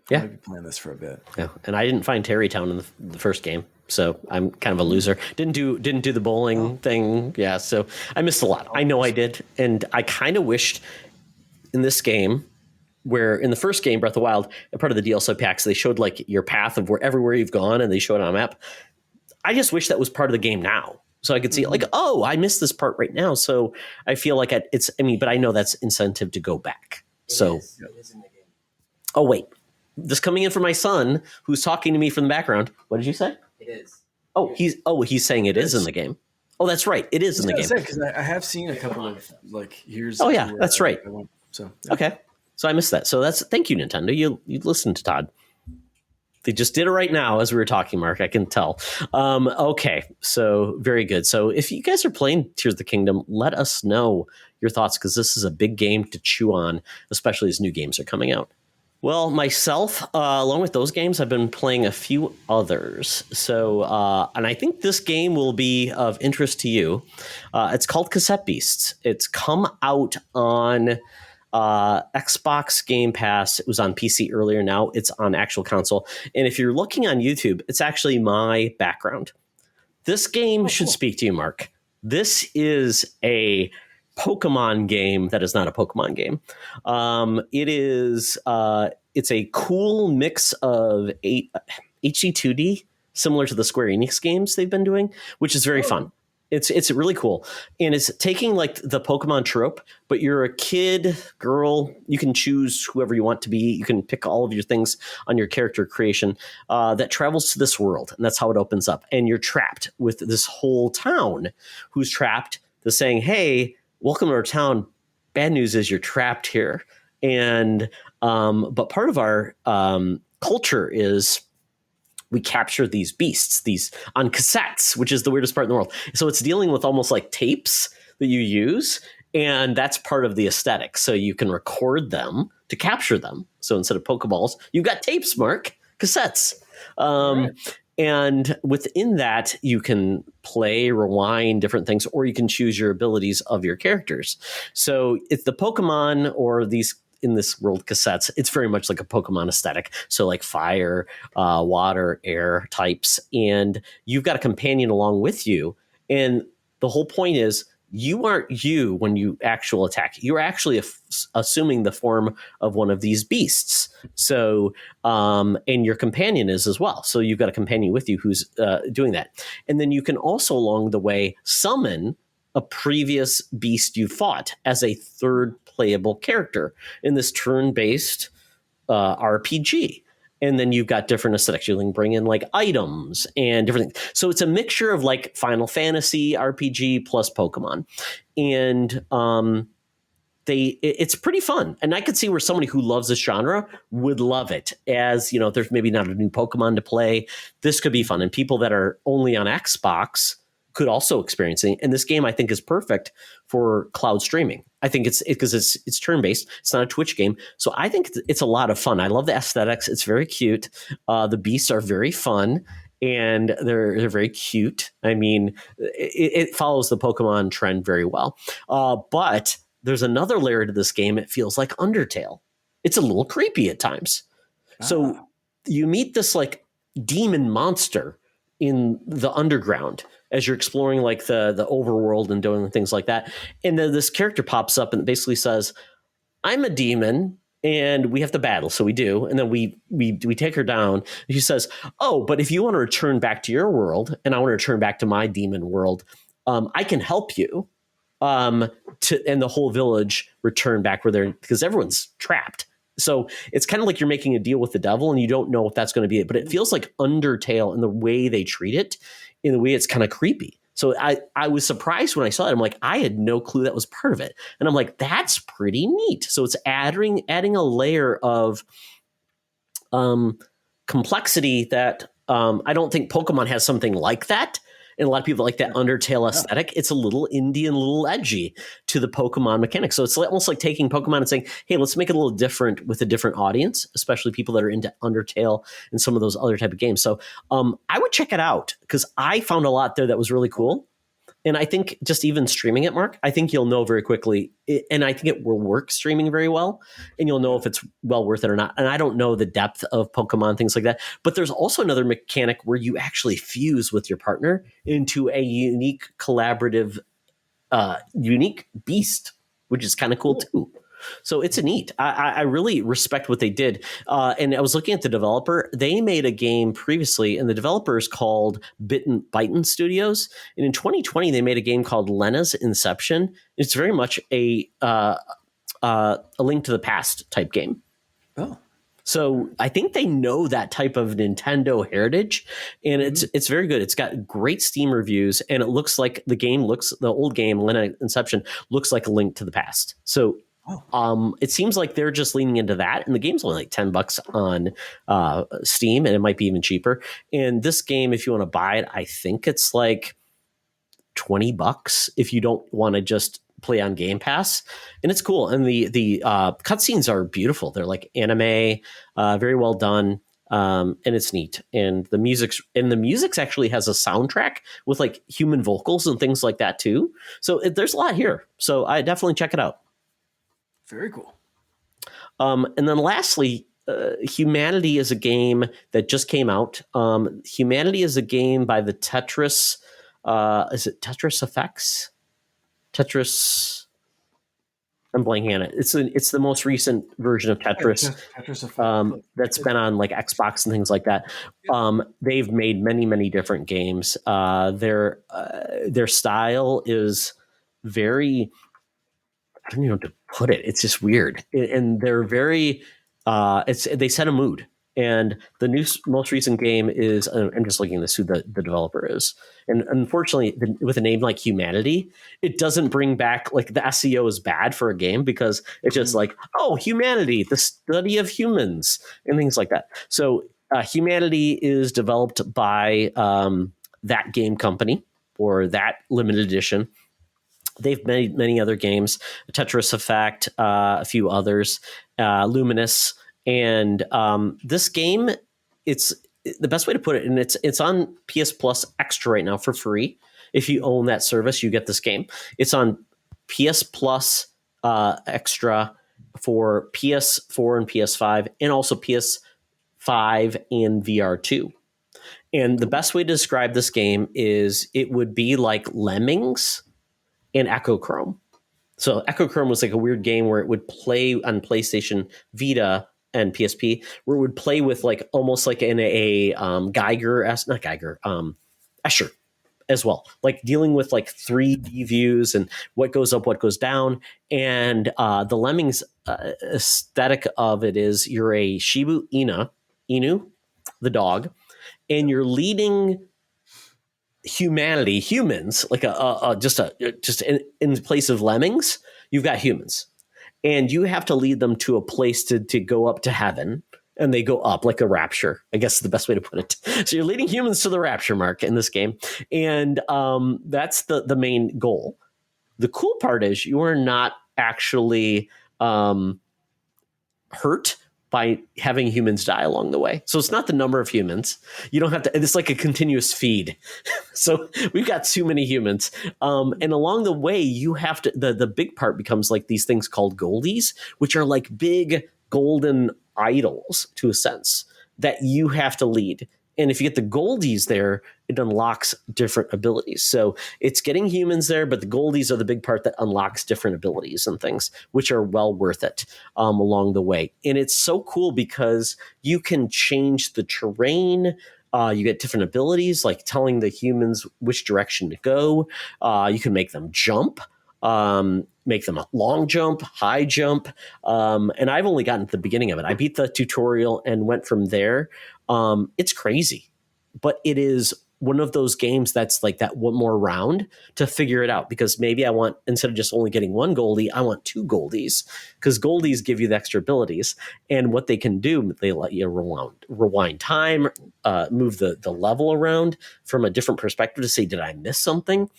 Yeah. I might be playing this for a bit. Yeah. And I didn't find Terrytown in the first game. So I'm kind of a loser. Didn't do the bowling thing. Yeah. So I missed a lot. I know I did. And I kind of wished in this game, where in the first game, Breath of the Wild, part of the DLC packs, they showed like your path of everywhere you've gone and they showed it on a map. I just wish that was part of the game now. So I could see like, oh, I missed this part right now. So I feel like but I know that's incentive to go back. It is in the game. Oh, wait. This coming in from my son, who's talking to me from the background. What did you say? It is. Oh, he's saying it is in the game. Oh, that's right. It is in the game. Because I have seen a couple of like here's. Oh yeah, that's right. So okay, so I missed that. So thank you, Nintendo. You listened to Todd. They just did it right now as we were talking, Mark. I can tell. Okay, so very good. So if you guys are playing Tears of the Kingdom, let us know your thoughts because this is a big game to chew on, especially as new games are coming out. Well, myself, along with those games, I've been playing a few others. So, and I think this game will be of interest to you. It's called Cassette Beasts. It's come out on Xbox Game Pass. It was on PC earlier. Now it's on actual console. And if you're looking on YouTube, it's actually my background. This game should speak to you, Mark. This is a Pokemon game that is not a Pokemon game. It is it's a cool mix of HD 2D, similar to the Square Enix games they've been doing, which is very fun. It's really cool. And it's taking like the Pokemon trope, but you're a kid, girl, you can choose whoever you want to be. You can pick all of your things on your character creation that travels to this world. And that's how it opens up. And you're trapped with this whole town who's trapped. They're saying, hey, welcome to our town. Bad news is you're trapped here. And but part of our culture is we capture these beasts, these on cassettes, which is the weirdest part in the world. So it's dealing with almost like tapes that you use. And that's part of the aesthetic. So you can record them to capture them. So instead of Pokeballs, you've got tapes, Mark, cassettes. Right. And within that, you can play, rewind different things, or you can choose your abilities of your characters. So it's the Pokemon or these in this world cassettes, it's very much like a Pokemon aesthetic. So like fire, water, air types. And you've got a companion along with you. And the whole point is you aren't you when you actual attack. You're actually assuming the form of one of these beasts. So, and your companion is as well. So you've got a companion with you who's doing that. And then you can also along the way summon a previous beast you fought as a third playable character in this turn-based RPG. And then you've got different aesthetics. You can bring in like items and different things. So it's a mixture of like Final Fantasy RPG plus Pokemon. And it's pretty fun. And I could see where somebody who loves this genre would love it. As, you know, there's maybe not a new Pokemon to play. This could be fun. And people that are only on Xbox could also experience it. And this game, I think, is perfect for cloud streaming. I think it's because it's turn-based. It's not a Twitch game. So I think it's a lot of fun. I love the aesthetics. It's very cute. The beasts are very fun. And they're very cute. I mean, it follows the Pokemon trend very well. But there's another layer to this game. It feels like Undertale. It's a little creepy at times. So you meet this like demon monster in the underground as you're exploring like the overworld and doing things like that. And then this character pops up and basically says, I'm a demon and we have to battle. So we do. And then we take her down. And she says, oh, but if you want to return back to your world and I want to return back to my demon world, I can help you. And the whole village return back where they're, because everyone's trapped. So it's kind of like you're making a deal with the devil and you don't know if that's going to be it, but it feels like Undertale in the way they treat it, in the way it's kind of creepy. So I was surprised when I saw it. I'm like, I had no clue that was part of it. And I'm like, that's pretty neat. So it's adding a layer of complexity that I don't think Pokemon has something like that. And a lot of people like that Undertale aesthetic. It's a little indie and a little edgy to the Pokemon mechanics. So it's almost like taking Pokemon and saying, hey, let's make it a little different with a different audience, especially people that are into Undertale and some of those other type of games. So I would check it out because I found a lot there that was really cool. And I think just even streaming it, Mark, I think you'll know very quickly. And I think it will work streaming very well. And you'll know if it's well worth it or not. And I don't know the depth of Pokemon, things like that. But there's also another mechanic where you actually fuse with your partner into a unique collaborative, unique beast, which is kind of cool too. So it's a neat. I really respect what they did. And I was looking at the developer. They made a game previously, and the developer is called Byton Studios. And in 2020, they made a game called Lena's Inception. It's very much a Link to the Past type game. Oh. So I think they know that type of Nintendo heritage, and it's very good. It's got great Steam reviews, and it looks like the old game, Lena Inception, looks like a Link to the Past. So it seems like they're just leaning into that, and the game's only like $10 on Steam, and it might be even cheaper. And this game, if you want to buy it, I think it's like $20 if you don't want to just play on Game Pass. And it's cool, and the cutscenes are beautiful. They're like anime, very well done, and it's neat. And the music's actually has a soundtrack with like human vocals and things like that too. So there's a lot here. So I definitely check it out. Very cool. And then lastly, Humanity is a game that just came out. Humanity is a game by the Tetris. Is it Tetris Effects? Tetris. I'm blanking on it. It's the most recent version of Tetris. Tetris Effect. That's been on like Xbox and things like that. They've made many different games. Their style is very, I don't even know how to put it. It's just weird, and they're very. They set a mood, and the most recent game is. I'm just looking at this who the developer is, and unfortunately, with a name like Humanity, it doesn't bring back like the SEO is bad for a game because it's just like humanity, the study of humans, and things like that. So Humanity is developed by that game company or that limited edition. They've made many other games, Tetris Effect, a few others, Luminous, and this game. It's the best way to put it, and it's on PS Plus Extra right now for free. If you own that service, you get this game. It's on PS Plus Extra for PS4 and PS5, and also PS5 and VR2. And the best way to describe this game is it would be like Lemmings and Echochrome. So Echochrome was like a weird game where it would play on PlayStation Vita and PSP, where it would play with like almost like in a Geiger, not Geiger, Escher as well, like dealing with like 3D views and what goes up, what goes down. And the Lemmings aesthetic of it is you're a Shiba Inu, the dog, and you're leading humans, like just in place of lemmings, you've got humans, and you have to lead them to a place to go up to heaven. And they go up like a rapture, I guess is the best way to put it. So you're leading humans to the rapture, Mark, in this game. And that's the main goal. The cool part is you are not actually hurt by having humans die along the way. So it's not the number of humans. You don't have to, it's like a continuous feed. So we've got too many humans. And along the way, you have to, the big part becomes like these things called goldies, which are like big golden idols to a sense that you have to lead. And if you get the goldies there, it unlocks different abilities. So it's getting humans there, but the goldies are the big part that unlocks different abilities and things, which are well worth it along the way. And it's so cool because you can change the terrain. You get different abilities, like telling the humans which direction to go. You can make them jump. Make them a long jump, high jump. And I've only gotten to the beginning of it. I beat the tutorial and went from there. It's crazy, but it is one of those games that's like that one more round to figure it out, because maybe I want, instead of just only getting one Goldie, I want two Goldies, because Goldies give you the extra abilities. And what they can do, they let you rewind time, move the level around from a different perspective to say, did I miss something?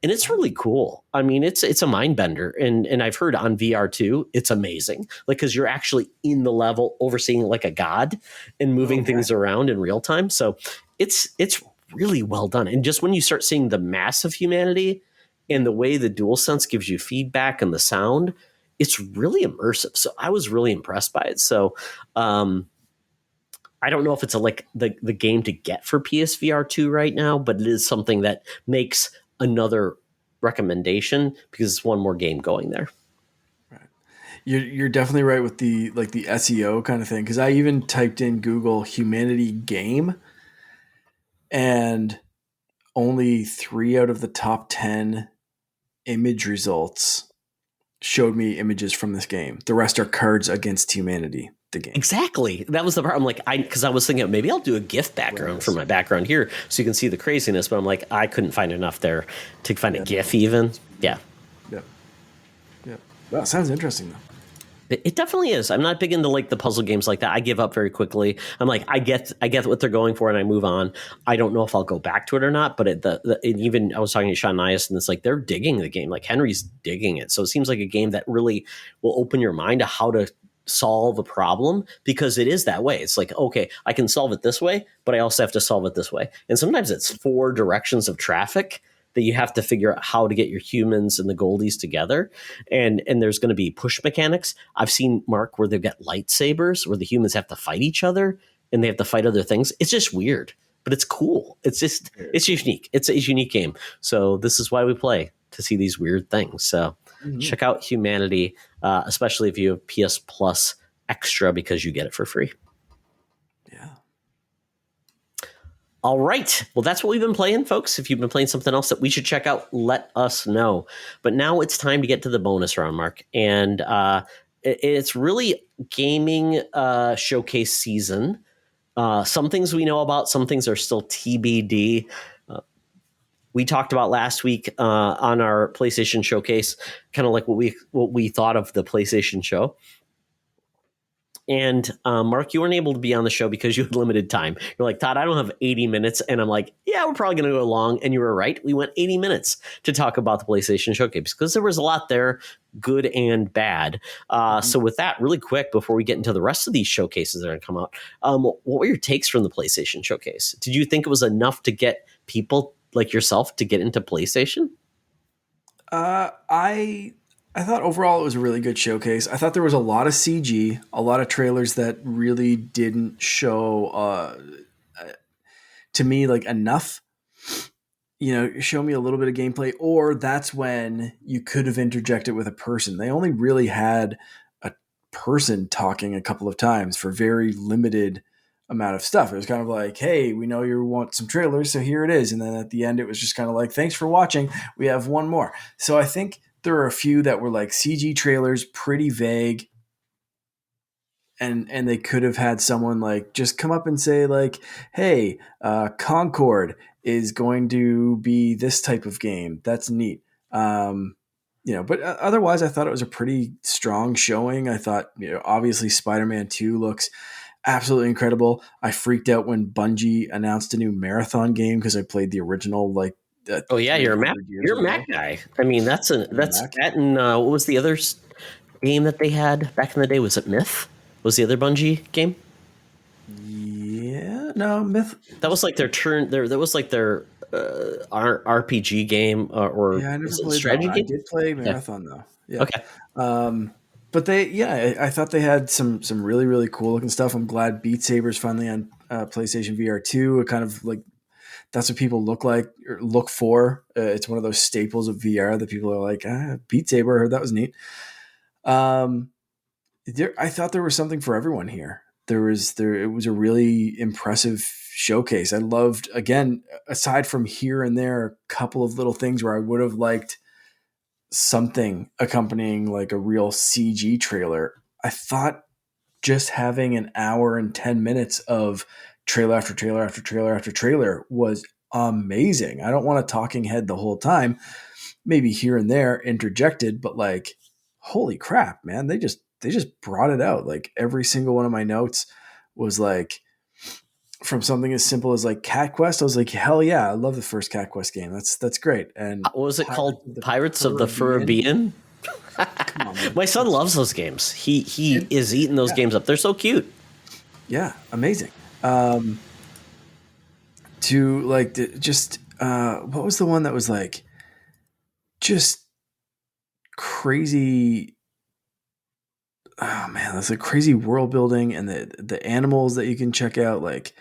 And it's really cool. I mean, it's a mind bender, and I've heard on VR too, it's amazing. Like, because you're actually in the level, overseeing like a god and moving things around in real time. So it's really well done. And just when you start seeing the mass of humanity and the way the DualSense gives you feedback and the sound, it's really immersive. So I was really impressed by it. So I don't know if it's like the game to get for PSVR 2 right now, but it is something that makes another recommendation because it's one more game going there. Right. You're definitely right with the SEO kind of thing, because I even typed in Google humanity game, and only 3 out of the top 10 image results showed me images from this game. The rest are Cards Against Humanity, the game. Exactly. That was the part. I'm like, because I was thinking maybe I'll do a GIF background for my background here so you can see the craziness, but I'm like, I couldn't find enough there to find a GIF even. Yeah. Yep. Well, sounds interesting though. It definitely is. I'm not big into like the puzzle games like that. I give up very quickly. I'm like, I get what they're going for, and I move on. I don't know if I'll go back to it or not. But even I was talking to Sean Nias, and it's like they're digging the game. Like Henry's digging it. So it seems like a game that really will open your mind to how to solve a problem, because it is that way. It's like, okay, I can solve it this way, but I also have to solve it this way. And sometimes it's 4 directions of traffic that you have to figure out how to get your humans and the goldies together. And there's going to be push mechanics. I've seen, Mark, where they've got lightsabers where the humans have to fight each other and they have to fight other things. It's just weird, but it's cool. It's unique. It's a unique game. So this is why we play, to see these weird things. So check out Humanity, especially if you have PS Plus Extra, because you get it for free. Yeah. All right. Well, that's what we've been playing, folks. If you've been playing something else that we should check out, let us know. But now it's time to get to the bonus round, Mark. And it's really gaming showcase season. Some things we know about, some things are still TBD. We talked about last week on our PlayStation showcase, kind of like what we thought of the PlayStation show. And Mark, you weren't able to be on the show because you had limited time. You're like, Todd, I don't have 80 minutes. And I'm like, yeah, we're probably going to go long. And you were right. We went 80 minutes to talk about the PlayStation Showcase because there was a lot there, good and bad. So with that, really quick, before we get into the rest of these showcases that are going to come out, what were your takes from the PlayStation Showcase? Did you think it was enough to get people like yourself to get into PlayStation? I thought overall it was a really good showcase. I thought there was a lot of CG, a lot of trailers that really didn't show to me like enough. show me a little bit of gameplay, or that's when you could have interjected with a person. They only really had a person talking a couple of times for very limited amount of stuff. It was kind of like, hey, we know you want some trailers, so here it is. And then at the end, it was just kind of like, thanks for watching. We have one more. So I think there are a few that were like CG trailers, pretty vague. And they could have had someone like just come up and say like, hey, Concord is going to be this type of game. That's neat. But otherwise I thought it was a pretty strong showing. I thought, obviously Spider-Man 2 looks absolutely incredible. I freaked out when Bungie announced a new marathon game because I played the original like Oh yeah, 300 years you're a ago. Mac guy. I mean, that's Mac. that, and what was the other game that they had back in the day? Was it Myth? Was the other Bungie game? Yeah, no, Myth. That was like their turn. That was like their RPG game, or Yeah, I never was it a played that strategy one. I game? did play Yeah. Marathon though. Yeah. Okay. But I thought they had some really really cool looking stuff. I'm glad Beat Saber's finally on PlayStation VR 2. It kind of like that's what people look for. It's one of those staples of VR that people are like, Beat Saber. I heard that was neat. Um, I thought there was something for everyone here. It was a really impressive showcase. I loved, again, aside from here and there, a couple of little things where I would have liked something accompanying like a real CG trailer. I thought just having an hour and 10 minutes of trailer after trailer after trailer after trailer was amazing. I don't want a talking head the whole time, maybe here and there interjected, but like, holy crap, man, they just brought it out. Like every single one of my notes was like from something as simple as like Cat Quest. I was like, hell yeah, I love the first Cat Quest game. That's great. And What was it called? of the Pirates of the Caribbean. Caribbean. Come on, man. My son loves those games. He is eating those games up. They're so cute. Yeah, amazing. To like just what was the one that was like just crazy? Oh man, that's like crazy world building and the animals that you can check out. Like,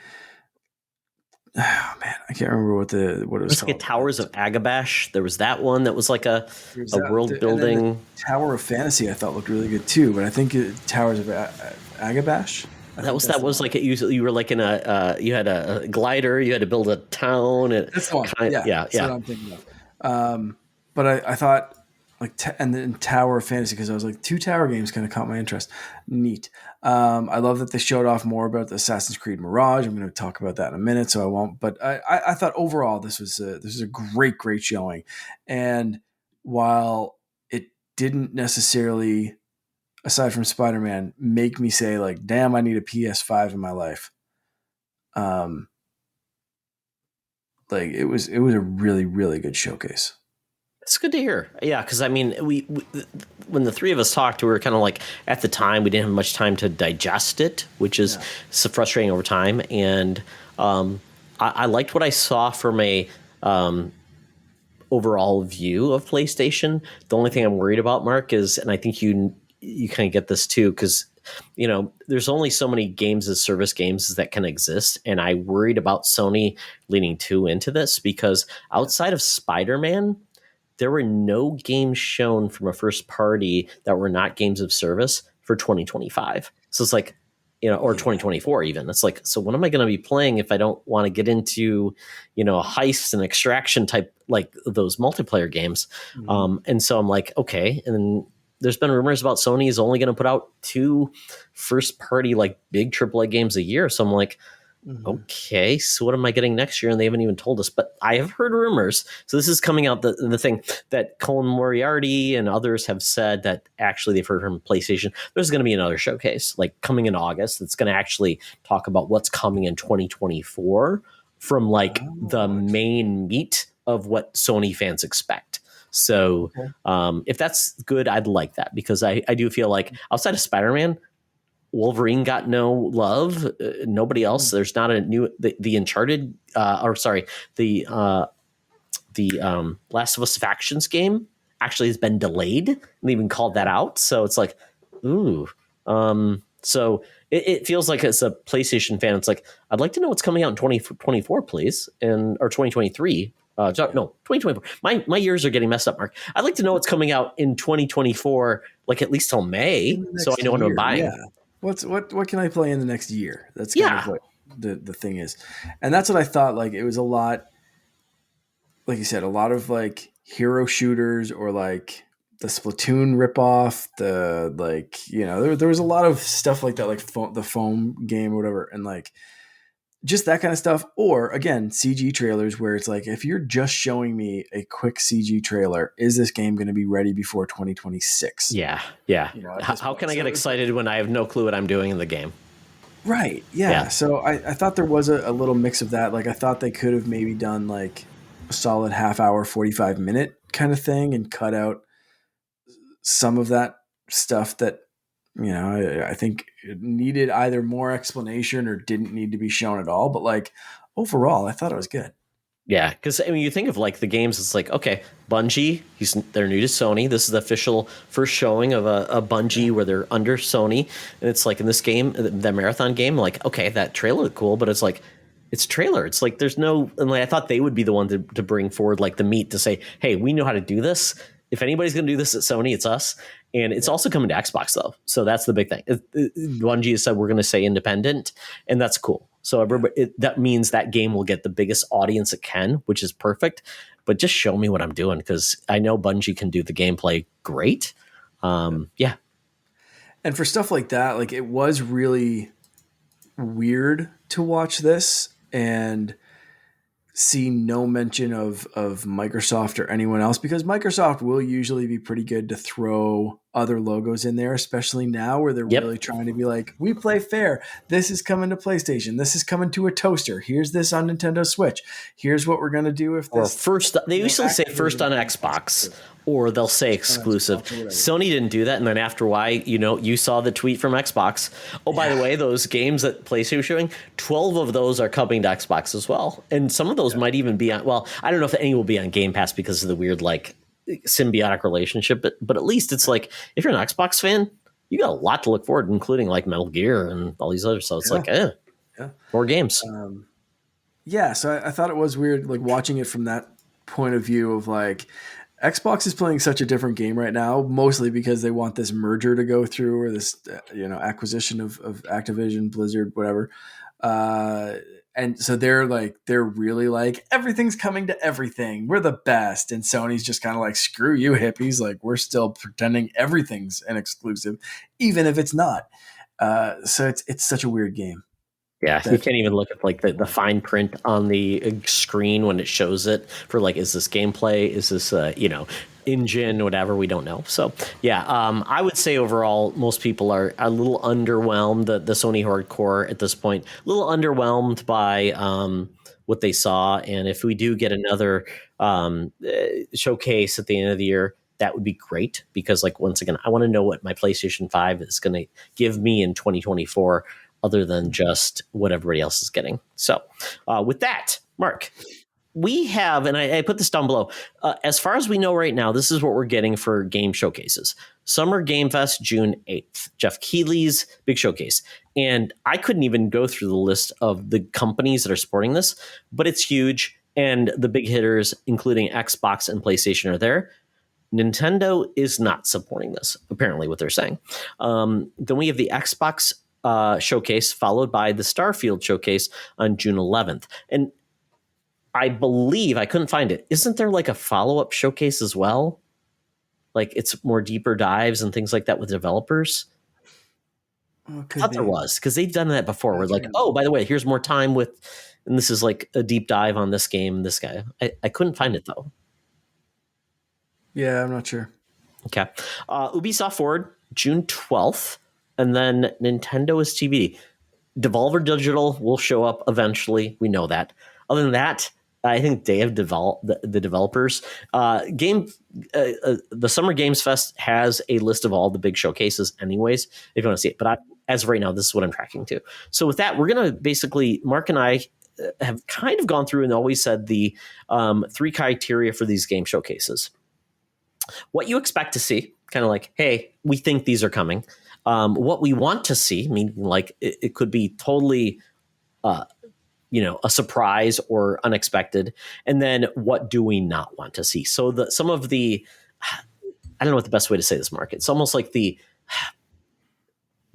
oh man, I can't remember what it was There's like a called. Towers of Agabash. There was that one that was like There's a that, world and then the building. Tower of Fantasy I thought looked really good too, but I think Towers of Agabash. I think That was like you were like in you had a glider. You had to build a town. And that's the one. Yeah, that's what I'm thinking of. But I thought like and then Tower of Fantasy because I was like two tower games kind of caught my interest. Neat. I love that they showed off more about the Assassin's Creed Mirage. I'm going to talk about that in a minute, so I won't. But I thought overall this was a great showing, and while it didn't necessarily, aside from Spider-Man, make me say like, damn, I need a PS5 in my life. Like it was a really, really good showcase. It's good to hear. Yeah, because I mean, we when the three of us talked, we were kind of like at the time we didn't have much time to digest it, which is so frustrating over time. And I liked what I saw from a overall view of PlayStation. The only thing I'm worried about, Mark, is, and I think you kind of get this too, because there's only so many games as service games that can exist, and I worried about Sony leaning too into this because outside of Spider-Man, there were no games shown from a first party that were not games of service for 2025. So it's like, or 2024 even. It's like, so what am I going to be playing if I don't want to get into, heist and extraction type, like those multiplayer games? Mm-hmm. And so I'm like, okay. And then there's been rumors about Sony is only going to put out 2 first party, like big AAA games a year. So I'm like, okay, so what am I getting next year? And they haven't even told us, but I have heard rumors. So this is coming out the thing that Colin Moriarty and others have said that actually they've heard from PlayStation. There's going to be another showcase like coming in August that's going to actually talk about what's coming in 2024 from like the main meat of what Sony fans expect. So if that's good, I'd like that because I do feel like outside of Spider-Man, Wolverine got no love. Nobody else. There's not a new the Uncharted the Last of Us Factions game actually has been delayed and they even called that out. So it's like, ooh. So it feels like as a PlayStation fan, it's like I'd like to know what's coming out in 2024, please, or 2023. No, 2024. My years are getting messed up, Mark. I'd like to know what's coming out in 2024, like at least till May, In the so I next know what I'm year, buying. yeah. What can I play in the next year? That's kind of Yeah, what the thing is. And that's what I thought. Like it was a lot, like you said, a lot of like hero shooters or like the Splatoon ripoff, the like, there was a lot of stuff like that, like the foam game or whatever. And like just that kind of stuff. Or again, CG trailers where it's like, if you're just showing me a quick CG trailer, is this game going to be ready before 2026? yeah. At this How point. can I get So excited when I have no clue what I'm doing in the game? right. Yeah, Yeah. So I thought there was a little mix of that. Like I thought they could have maybe done like a solid half hour, 45-minute kind of thing and cut out some of that stuff that, I think it needed either more explanation or didn't need to be shown at all. But like overall, I thought it was good. yeah. Because I mean, you think of like the games. It's like, okay, Bungie. They're new to Sony. This is the official first showing of a Bungie where they're under Sony, and it's like in this game, the marathon game. Like, okay, that trailer looked cool, but it's like it's trailer. It's like there's no. And like I thought they would be the one to bring forward like the meat to say, hey, we know how to do this. If anybody's going to do this at Sony, it's us. And it's also coming to Xbox though, so that's the big thing. Bungie has said we're going to say independent, and that's cool. So everybody, that means that game will get the biggest audience it can, which is perfect. But just show me what I'm doing because I know Bungie can do the gameplay great. Yeah, And for stuff like that, like it was really weird to watch this and see no mention of Microsoft or anyone else, because Microsoft will usually be pretty good to throw other logos in there, especially now where they're yep. really trying to be like, we play fair. This is coming to PlayStation. This is coming to a toaster. Here's this on Nintendo Switch. Here's what we're gonna do if Or this. first, they usually say first on Xbox, or they'll say exclusive. Sony didn't do that, and then after a while, you saw the tweet from Xbox. Oh, by the way, those games that PlayStation was showing, 12 of those are coming to Xbox as well, and some of those might even be on. Well, I don't know if any will be on Game Pass because of the weird like symbiotic relationship, but at least it's like if you're an Xbox fan, you got a lot to look forward to, including like Metal Gear and all these others. So it's like, Yeah. more games. Yeah, so I thought it was weird, like watching it from that point of view of like Xbox is playing such a different game right now, mostly because they want this merger to go through or this acquisition of Activision, Blizzard, whatever. And so they're really like everything's coming to everything. We're the best, and Sony's just kind of like screw you hippies. Like we're still pretending everything's an exclusive, even if it's not. So it's such a weird game. Yeah, you can't even look at like the fine print on the screen when it shows it for like, is this gameplay? Is this engine, whatever? We don't know. So yeah, I would say overall most people are a little underwhelmed. The Sony hardcore at this point, a little underwhelmed by what they saw. And if we do get another showcase at the end of the year, that would be great because like once again, I want to know what my PlayStation 5 is going to give me in 2024. Other than just what everybody else is getting. So with that, Mark, we have, and I put this down below, as far as we know right now, this is what we're getting for game showcases. Summer Game Fest, June 8th. Jeff Keighley's big showcase. And I couldn't even go through the list of the companies that are supporting this, but it's huge. And the big hitters, including Xbox and PlayStation, are there. Nintendo is not supporting this, apparently, what they're saying. Then we have the Xbox showcase followed by the Starfield showcase on June 11th. And I believe I couldn't find it. Isn't there like a follow-up showcase as well? Like it's more deeper dives and things like that with developers. I thought there was because they've done that before. We're like, oh, by the way, here's more time with, and this is like a deep dive on this game, this guy. I couldn't find it though. Yeah, I'm not sure. Okay. Ubisoft Forward, June 12th. And then Nintendo is TBD. Devolver Digital will show up eventually. We know that. Other than that, I think they have developed the developers. The Summer Games Fest has a list of all the big showcases anyways, if you want to see it. But as of right now, this is what I'm tracking to. So with that, we're going to basically, Mark and I have kind of gone through and always said the 3 criteria for these game showcases. What you expect to see, kind of like, hey, we think these are coming. What we want to see, meaning like it could be totally a surprise or unexpected, and then what do we not want to see. So some of the, I don't know what the best way to say this, Mark. It's almost like the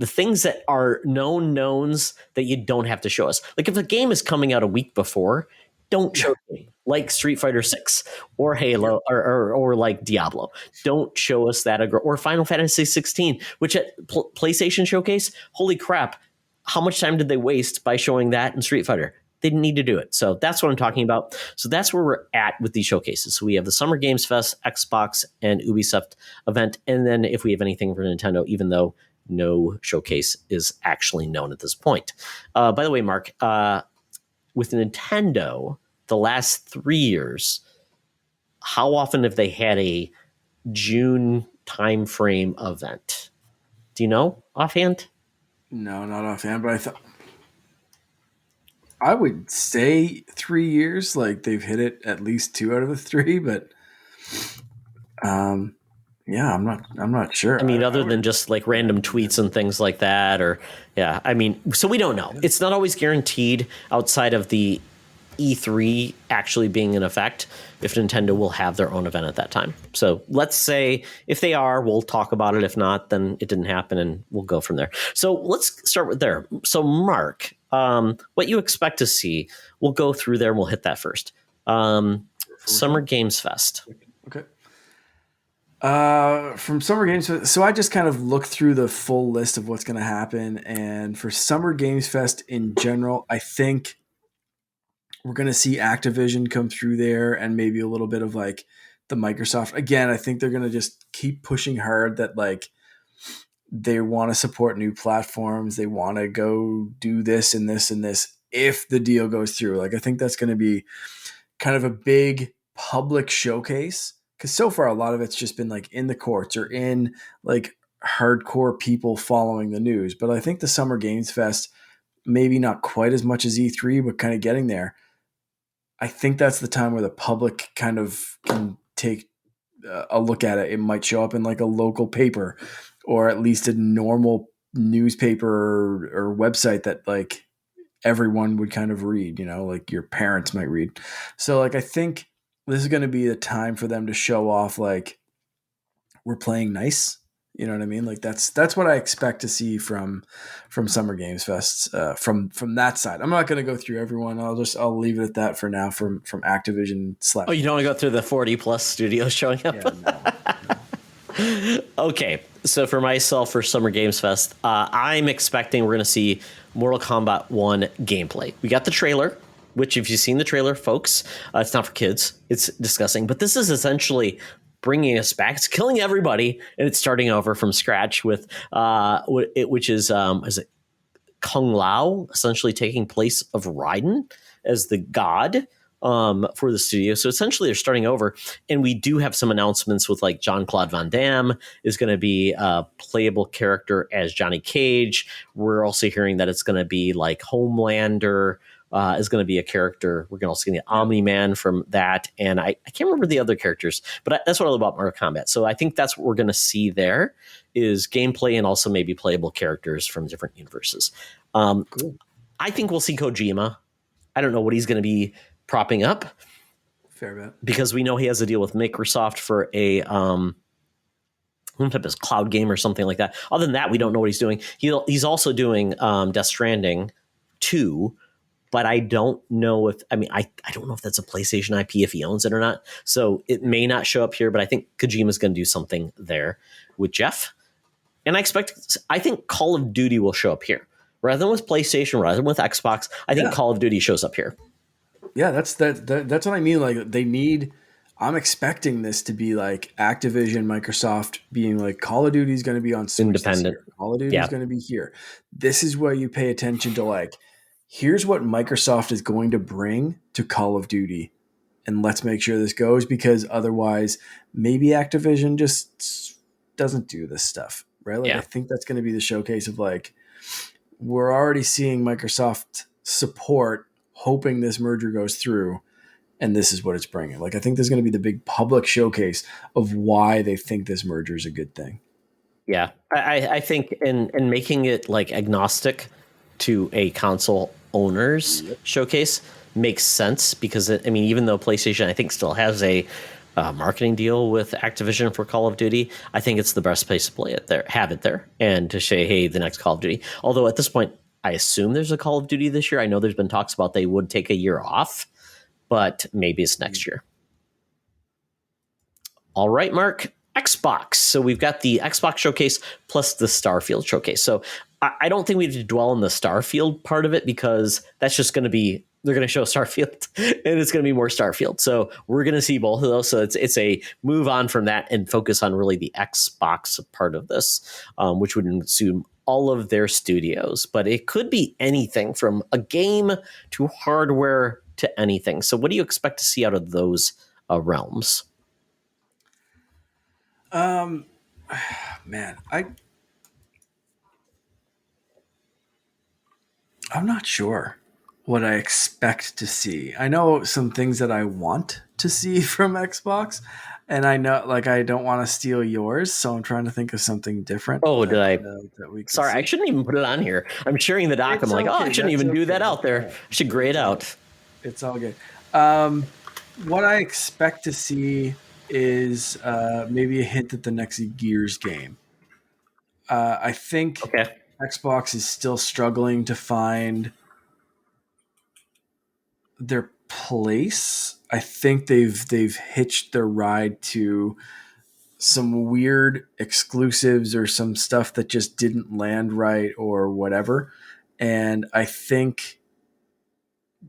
things that are known knowns that you don't have to show us. Like if a game is coming out a week before, don't show me, like Street Fighter 6 or Halo or like Diablo. Don't show us that, or Final Fantasy 16, which at PlayStation Showcase, holy crap, how much time did they waste by showing that in Street Fighter? They didn't need to do it. So that's what I'm talking about. So that's where we're at with these showcases. So we have the Summer Games Fest, Xbox, and Ubisoft event. And then if we have anything for Nintendo, even though no showcase is actually known at this point. By the way, Mark, with Nintendo, the last 3 years, how often have they had a June timeframe event? Do you know offhand? No, not offhand, but I would say 3 years. Like they've hit it at least 2 out of the 3, but yeah, I'm not sure. I mean, other than just like random tweets and things like that, or yeah, I mean, so we don't know. It's not always guaranteed outside of the E3 actually being in effect if Nintendo will have their own event at that time. So let's say if they are, we'll talk about it. If not, then it didn't happen and we'll go from there. So let's start with there. So Mark, what you expect to see, we'll go through there and we'll hit that first. Summer Games Fest. Okay. From Summer Games Fest, so I just kind of looked through the full list of what's going to happen. And for Summer Games Fest in general, I think we're going to see Activision come through there and maybe a little bit of like the Microsoft. Again, I think they're going to just keep pushing hard that like they want to support new platforms. They want to go do this and this and this if the deal goes through. Like I think that's going to be kind of a big public showcase because so far a lot of it's just been like in the courts or in like hardcore people following the news. But I think the Summer Games Fest, maybe not quite as much as E3, but kind of getting there. I think that's the time where the public kind of can take a look at it. It might show up in like a local paper or at least a normal newspaper or website that like everyone would kind of read, like your parents might read. So like, I think this is going to be the time for them to show off like we're playing nice. You know what I mean? Like that's what I expect to see from Summer Games Fest from that side. I'm not going to go through everyone. I'll leave it at that for now. From Activision / Oh, you don't want to go through the 40 plus studios showing up? Yeah, no. Okay, so for myself, for Summer Games Fest, I'm expecting we're going to see Mortal Kombat 1 gameplay. We got the trailer, which if you've seen the trailer, folks, it's not for kids. It's disgusting. But this is essentially bringing us back. It's killing everybody, and it's starting over from scratch with which is it Kung Lao, essentially taking place of Raiden as the god for the studio. So essentially they're starting over, and we do have some announcements with like Jean-Claude Van Damme is going to be a playable character as Johnny Cage. We're also hearing that it's going to be like Homelander is going to be a character. We're also going to get Omni-Man from that. And I can't remember the other characters, but that's what I love about Mortal Kombat. So I think that's what we're going to see there is gameplay and also maybe playable characters from different universes. Cool. I think we'll see Kojima. I don't know what he's going to be propping up. Fair bet. Because we know he has a deal with Microsoft for a some type of cloud game or something like that. Other than that, we don't know what he's doing. He's also doing Death Stranding 2, but I don't know if, I don't know if that's a PlayStation IP, if he owns it or not. So it may not show up here, but I think Kojima's going to do something there with Jeff. And I think Call of Duty will show up here. Rather than with PlayStation, rather than with Xbox, I think Call of Duty shows up here. Yeah, that's what I mean. Like I'm expecting this to be like Activision, Microsoft being like Call of Duty is going to be on Switch independent. Call of Duty is going to be here. This is where you pay attention to like, here's what Microsoft is going to bring to Call of Duty, and let's make sure this goes, because otherwise maybe Activision just doesn't do this stuff, right? Like I think that's going to be the showcase of like, we're already seeing Microsoft support, hoping this merger goes through, and this is what it's bringing. Like I think there's going to be the big public showcase of why they think this merger is a good thing. Yeah, I think in making it like agnostic to a console owner's showcase makes sense because even though PlayStation I think still has a marketing deal with Activision for Call of Duty, I think it's the best place to play it there, have it there, and to say, hey, the next Call of Duty. Although at this point, I assume there's a Call of Duty this year. I know there's been talks about they would take a year off, but maybe it's next year. All right, Mark. Xbox. So we've got the Xbox showcase plus the Starfield showcase. So I don't think we need to dwell on the Starfield part of it because that's just going to be, they're going to show Starfield and it's going to be more Starfield. So we're going to see both of those. So it's a move on from that and focus on really the Xbox part of this, which would assume all of their studios. But it could be anything from a game to hardware to anything. So what do you expect to see out of those realms? Man, I'm not sure what I expect to see. I know some things that I want to see from Xbox, and I know like I don't want to steal yours, so I'm trying to think of something different. Oh, did I? That we Sorry, see. I shouldn't even put it on here. I'm sharing the doc. It's I'm like, okay. I shouldn't even do that out there. Yeah. I should grade out. It's all good. What I expect to see is maybe a hint at the next Gears game. I think Okay. Xbox is still struggling to find their place. I think they've hitched their ride to some weird exclusives or some stuff that just didn't land right or whatever. And I think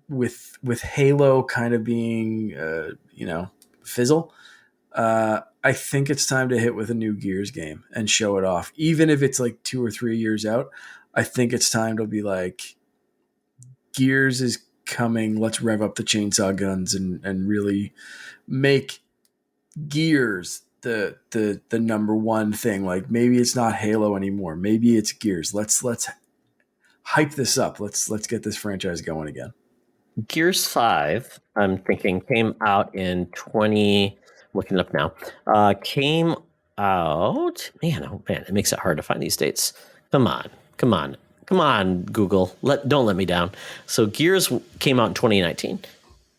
with Halo kind of being fizzle, I think it's time to hit with a new Gears game and show it off. Even if it's like 2 or 3 years out, I think it's time to be like, Gears is coming. Let's rev up the chainsaw guns and really make Gears the number one thing. Like maybe it's not Halo anymore. Maybe it's Gears. Let's hype this up. Let's get this franchise going again. Gears 5, I'm thinking, came out in 20. Looking it up now. Came out. Oh man, it makes it hard to find these dates. Come on, Google. Don't let me down. So Gears came out in 2019.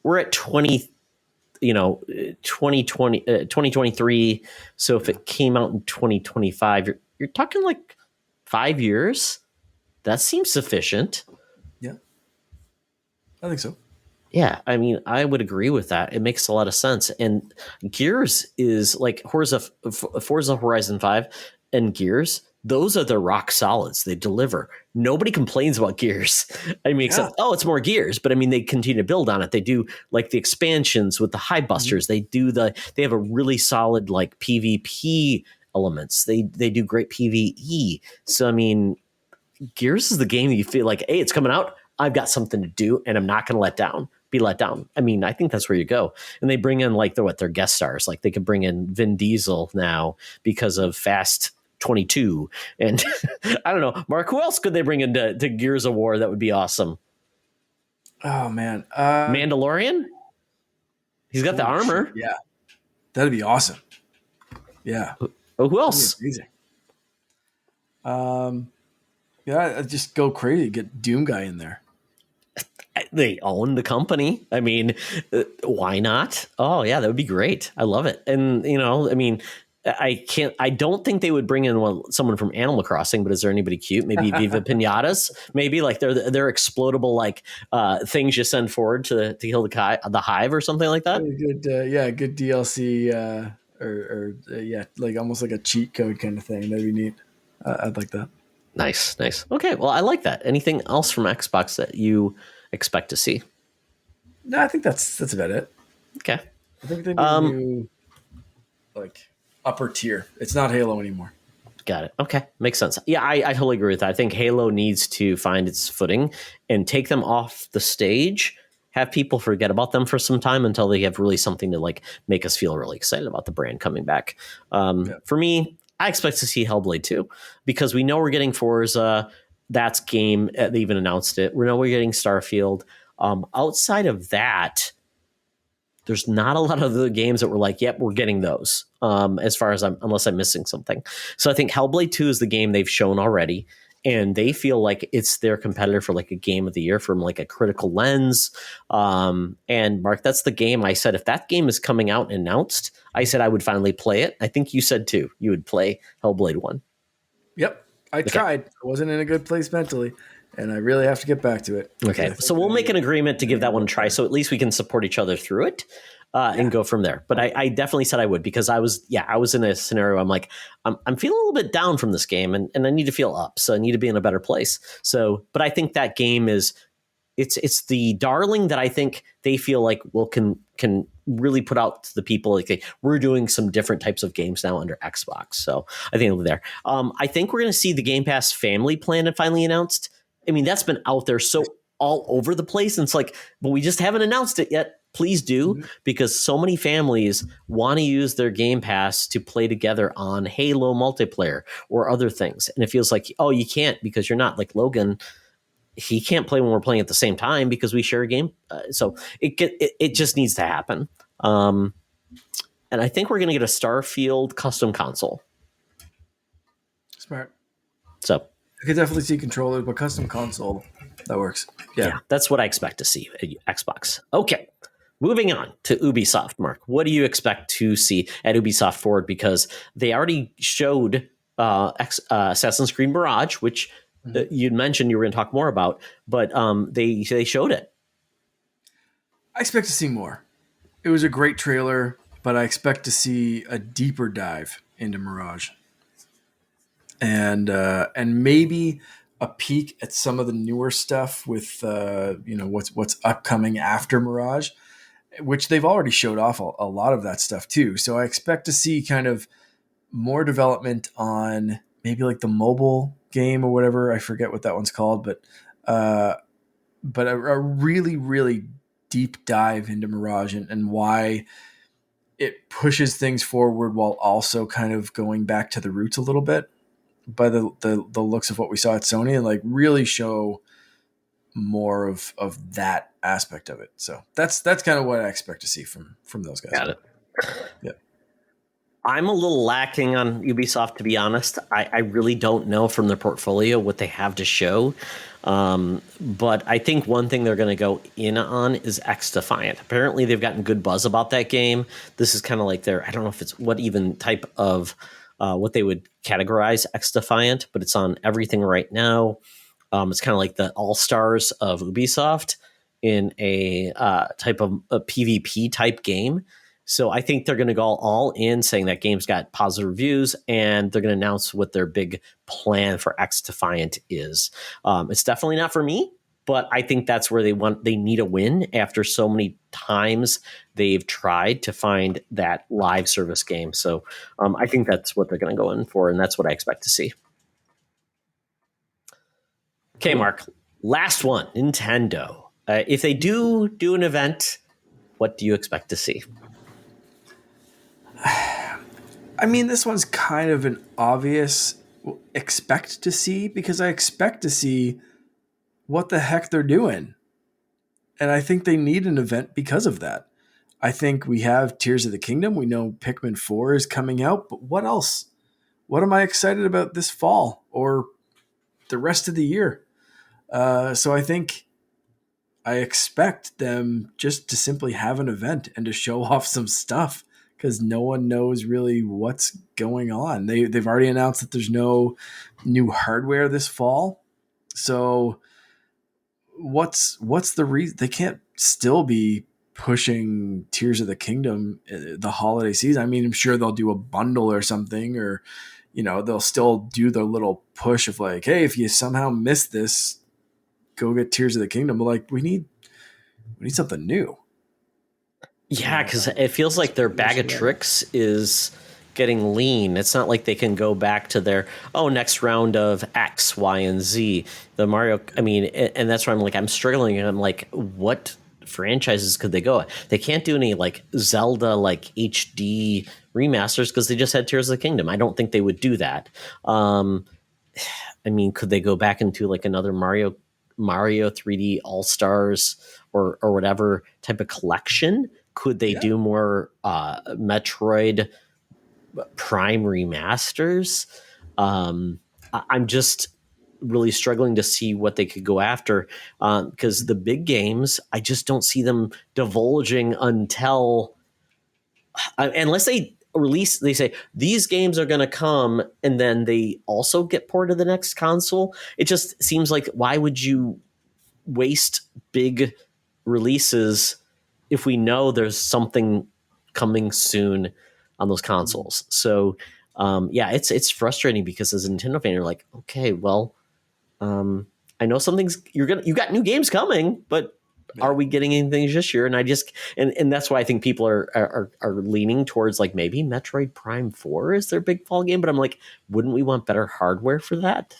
We're at 2023. So if it came out in 2025, you're talking like 5 years. That seems sufficient. Yeah, I think so. Yeah, I mean, I would agree with that. It makes a lot of sense. And Gears is like Forza Horizon 5 and Gears. Those are the rock solids. They deliver. Nobody complains about Gears. I mean, except, it's more Gears. But I mean, they continue to build on it. They do like the expansions with the high busters. Mm-hmm. They have a really solid like PvP elements. They do great PvE. So, I mean, Gears is the game that you feel like, hey, it's coming out. I've got something to do and I'm not going to be let down. I mean, I think that's where you go. And they bring in like their guest stars. Like they could bring in Vin Diesel now because of Fast 22. And I don't know, Mark, who else could they bring into Gears of War? That would be awesome. Oh man. Mandalorian. He's got the armor. Yeah. That'd be awesome. Yeah. Oh, who else? Amazing. Yeah, just go crazy. Get Doom Guy in there. They own the company. I mean, why not? Oh yeah, that would be great. I love it. And I mean, I don't think they would bring in someone from Animal Crossing, but is there anybody cute? Maybe Viva Pinatas? Maybe like they're explodable like things you send forward to kill the hive or something like that. Good, good DLC or like almost like a cheat code kind of thing. That'd be neat. I'd like that. Nice. Okay, well, I like that. Anything else from Xbox that you expect to see? No, I think that's about it. Okay. I think they need new like upper tier. It's not Halo anymore. Got it. Okay. Makes sense. Yeah, I totally agree with that. I think Halo needs to find its footing and take them off the stage, have people forget about them for some time until they have really something to like make us feel really excited about the brand coming back. For me, I expect to see Hellblade 2 because we know we're getting Forza. That's game. They even announced it. We know we're getting Starfield. Outside of that, there's not a lot of the games that we're like, yep, we're getting those. As far as unless I'm missing something. So I think Hellblade 2 is the game they've shown already. and they feel like it's their competitor for like a game of the year from like a critical lens. And Mark, that's the game I said, if that game is coming out and announced, I said I would finally play it. I think you said too, you would play Hellblade 1. Yep. I Okay. tried. I wasn't in a good place mentally, and I really have to get back to it. Okay. So we'll make an agreement to give that one a try. So at least we can support each other through it. And go from there. But I definitely said I would, because I was in a scenario. I'm like, I'm feeling a little bit down from this game, and I need to feel up. So I need to be in a better place. So, but I think that game is, it's the darling that I think they feel like can really put out to the people. Like we're doing some different types of games now under Xbox. So I think it'll be there. I think we're going to see the Game Pass family plan finally announced. I mean, that's been out there so all over the place. And it's like, but we just haven't announced it yet. Please do, because so many families want to use their Game Pass to play together on Halo multiplayer or other things. And it feels like, oh, you can't, because you're not like Logan. He can't play when we're playing at the same time because we share a game. So it just needs to happen. And I think we're going to get a Starfield custom console. Smart. So I could definitely see controllers, but custom console, that works. Yeah, that's what I expect to see at Xbox. Okay. Moving on to Ubisoft, Mark. What do you expect to see at Ubisoft Forward? Because they already showed Assassin's Creed Mirage, which you'd mentioned you were going to talk more about, but they showed it. I expect to see more. It was a great trailer, but I expect to see a deeper dive into Mirage, and maybe a peek at some of the newer stuff with what's upcoming after Mirage, which they've already showed off a lot of that stuff too. So I expect to see kind of more development on maybe like the mobile game or whatever. I forget what that one's called, but a really, really deep dive into Mirage and why it pushes things forward while also kind of going back to the roots a little bit by the looks of what we saw at Sony, and like really show more of that aspect of it. So that's kind of what I expect to see from those guys. Got it. Yeah. I'm a little lacking on Ubisoft, to be honest. I really don't know from their portfolio what they have to show. But I think one thing they're going to go in on is X-Defiant. Apparently, they've gotten good buzz about that game. This is kind of like I don't know if it's what even type of what they would categorize X-Defiant, but it's on everything right now. It's kind of like the All-Stars of Ubisoft in a type of a PvP type game. So I think they're going to go all in, saying that game's got positive reviews, and they're going to announce what their big plan for X-Defiant is. It's definitely not for me, but I think that's where they need a win after so many times they've tried to find that live service game. So I think that's what they're going to go in for, and that's what I expect to see. Okay, Mark, last one, Nintendo. If they do an event, what do you expect to see? I mean, this one's kind of an obvious expect to see, because I expect to see what the heck they're doing. And I think they need an event because of that. I think we have Tears of the Kingdom. We know Pikmin 4 is coming out, but what else? What am I excited about this fall or the rest of the year? So I think I expect them just to simply have an event and to show off some stuff, because no one knows really what's going on. They've already announced that there's no new hardware this fall. So what's the reason they can't still be pushing Tears of the Kingdom the holiday season? I mean, I'm sure they'll do a bundle or something, or they'll still do their little push of like, hey, if you somehow miss this, go get Tears of the Kingdom. But like, we need something new. Yeah, because it feels like their bag of tricks is getting lean. It's not like they can go back to their next round of X, Y, and Z. The Mario, I mean, and that's where I'm struggling, and I'm like, what franchises could they go? They can't do any like Zelda like HD remasters because they just had Tears of the Kingdom. I don't think they would do that. I mean, could they go back into like another Mario 3D All Stars or whatever type of collection? Could they do more Metroid Prime remasters? I'm just really struggling to see what they could go after, because the big games, I just don't see them divulging until unless they release, they say these games are going to come and then they also get ported to the next console. It just seems like, why would you waste big releases if we know there's something coming soon on those consoles? So yeah, it's frustrating because as a Nintendo fan, you're like, okay, well, I know something's you got new games coming, but are we getting anything this year? And I just and that's why I think people are leaning towards like maybe Metroid Prime 4 is their big fall game. But I'm like, wouldn't we want better hardware for that?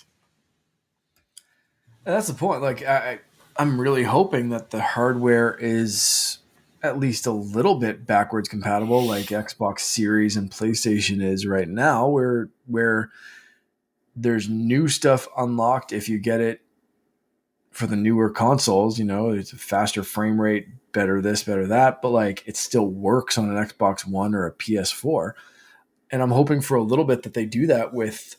And that's the point. Like I'm really hoping that the hardware is at least a little bit backwards compatible, like Xbox Series and PlayStation is right now, where there's new stuff unlocked if you get it for the newer consoles. You know, it's a faster frame rate, better this, better that, but like it still works on an Xbox One or a PS4. And I'm hoping for a little bit that they do that with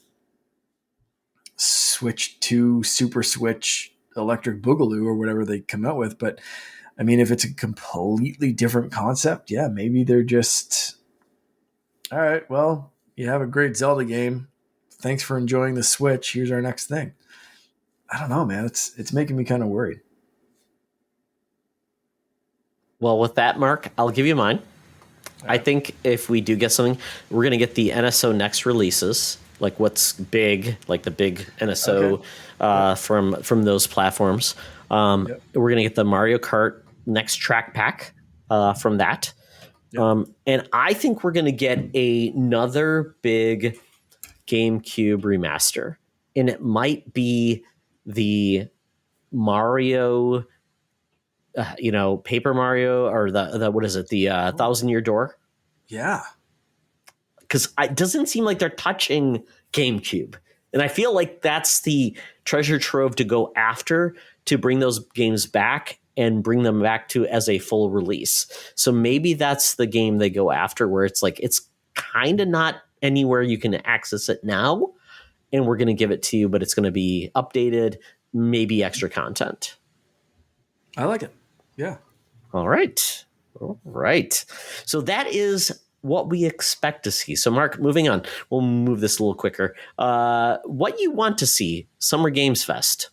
Switch 2, Super Switch, Electric Boogaloo, or whatever they come out with. But I mean, if it's a completely different concept, yeah, maybe they're just, all right, well, you have a great Zelda game. Thanks for enjoying the Switch. Here's our next thing. I don't know, man. It's making me kind of worried. Well, with that, Mark, I'll give you mine. I think if we do get something, we're going to get the NSO Next releases, like what's big, like the big NSO from those platforms. We're going to get the Mario Kart Next Track Pack from that. And I think we're going to get another big GameCube remaster. And it might be the Mario, Paper Mario, or the what is it, the Thousand Year Door? Yeah. Because it doesn't seem like they're touching GameCube. And I feel like that's the treasure trove to go after, to bring those games back and bring them back to as a full release. So maybe that's the game they go after, where it's like, it's kind of not anywhere you can access it now, and we're going to give it to you, but it's going to be updated, maybe extra content. I like it. Yeah. All right. So that is what we expect to see. So, Mark, moving on. We'll move this a little quicker. What you want to see, Summer Games Fest?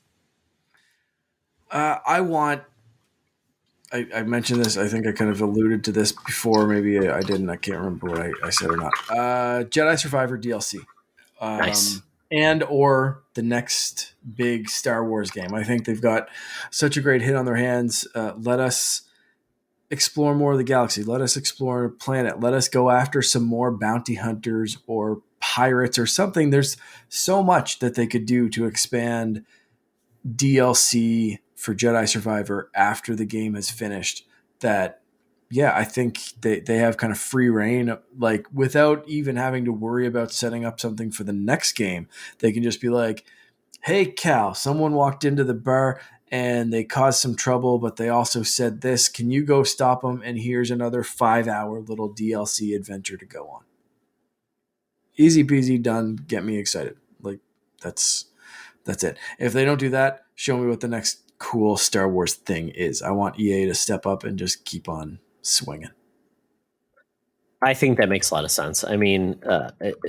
I mentioned this. I think I kind of alluded to this before. Maybe I didn't. I can't remember what I said or not. Jedi Survivor DLC. Nice. And or the next big Star Wars game. I think they've got such a great hit on their hands. Let us explore more of the galaxy. Let us explore a planet. Let us go after some more bounty hunters or pirates or something. There's so much that they could do to expand DLC for Jedi Survivor after the game is finished, that I think they have kind of free reign, like without even having to worry about setting up something for the next game. They can just be like, hey, Cal, someone walked into the bar and they caused some trouble, but they also said this. Can you go stop them? And here's another 5-hour little DLC adventure to go on. Easy peasy, done. Get me excited. Like that's it. If they don't do that, show me what the next cool Star Wars thing is. I want EA to step up and just keep on swinging. I think that makes a lot of sense. I mean,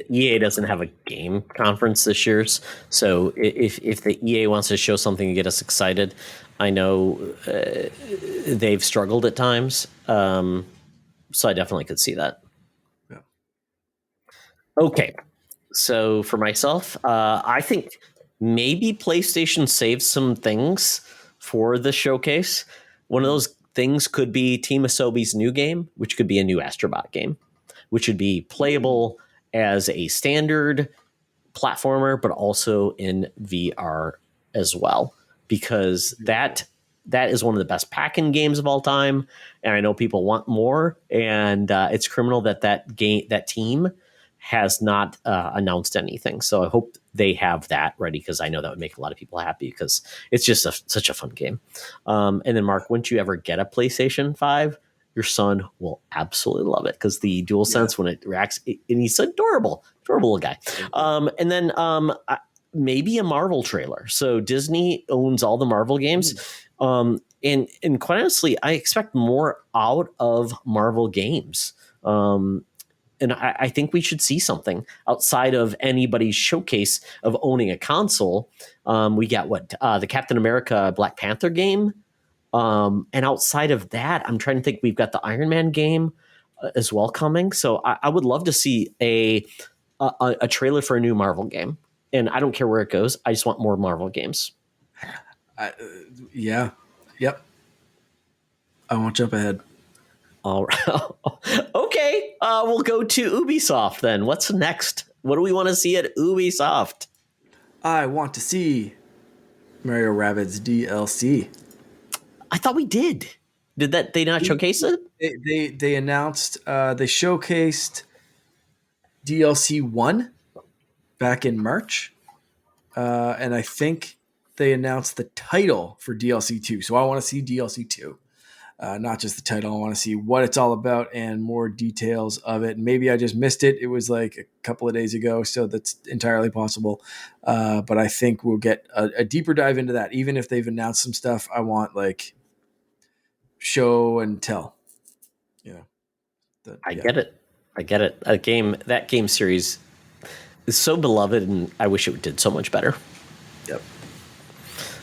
EA doesn't have a game conference this year, so if the EA wants to show something to get us excited, I know they've struggled at times, so I definitely could see that. Yeah. Okay, so for myself, I think maybe PlayStation saves some things for the showcase. One of those things could be Team Asobi's new game, which could be a new Astrobot game, which would be playable as a standard platformer, but also in VR as well, because that is one of the best pack-in games of all time, and I know people want more. And it's criminal that team has not announced anything. So I hope they have that ready, because I know that would make a lot of people happy, because it's just such a fun game. And then, Mark, once you ever get a PlayStation 5, your son will absolutely love it, because the DualSense, when it reacts, and he's adorable little guy. And then maybe a Marvel trailer. So Disney owns all the Marvel games. And quite honestly, I expect more out of Marvel games. And I think we should see something outside of anybody's showcase of owning a console. We got the Captain America Black Panther game. And outside of that, I'm trying to think, we've got the Iron Man game as well coming. So I would love to see a trailer for a new Marvel game. And I don't care where it goes. I just want more Marvel games. Yeah. Yep. I won't jump ahead. All right. Okay. We'll go to Ubisoft then. What's next? What do we want to see at Ubisoft? I want to see Mario Rabbids DLC. I thought we did. Did they not showcase it? They announced, they showcased DLC 1 back in March. And I think they announced the title for DLC 2. So I want to see DLC 2. Not just the title. I want to see what it's all about and more details of it. Maybe I just missed it. It was like a couple of days ago, so that's entirely possible. But I think we'll get a deeper dive into that. Even if they've announced some stuff, I want like show and tell. I get it. That game series is so beloved, and I wish it did so much better. Yep.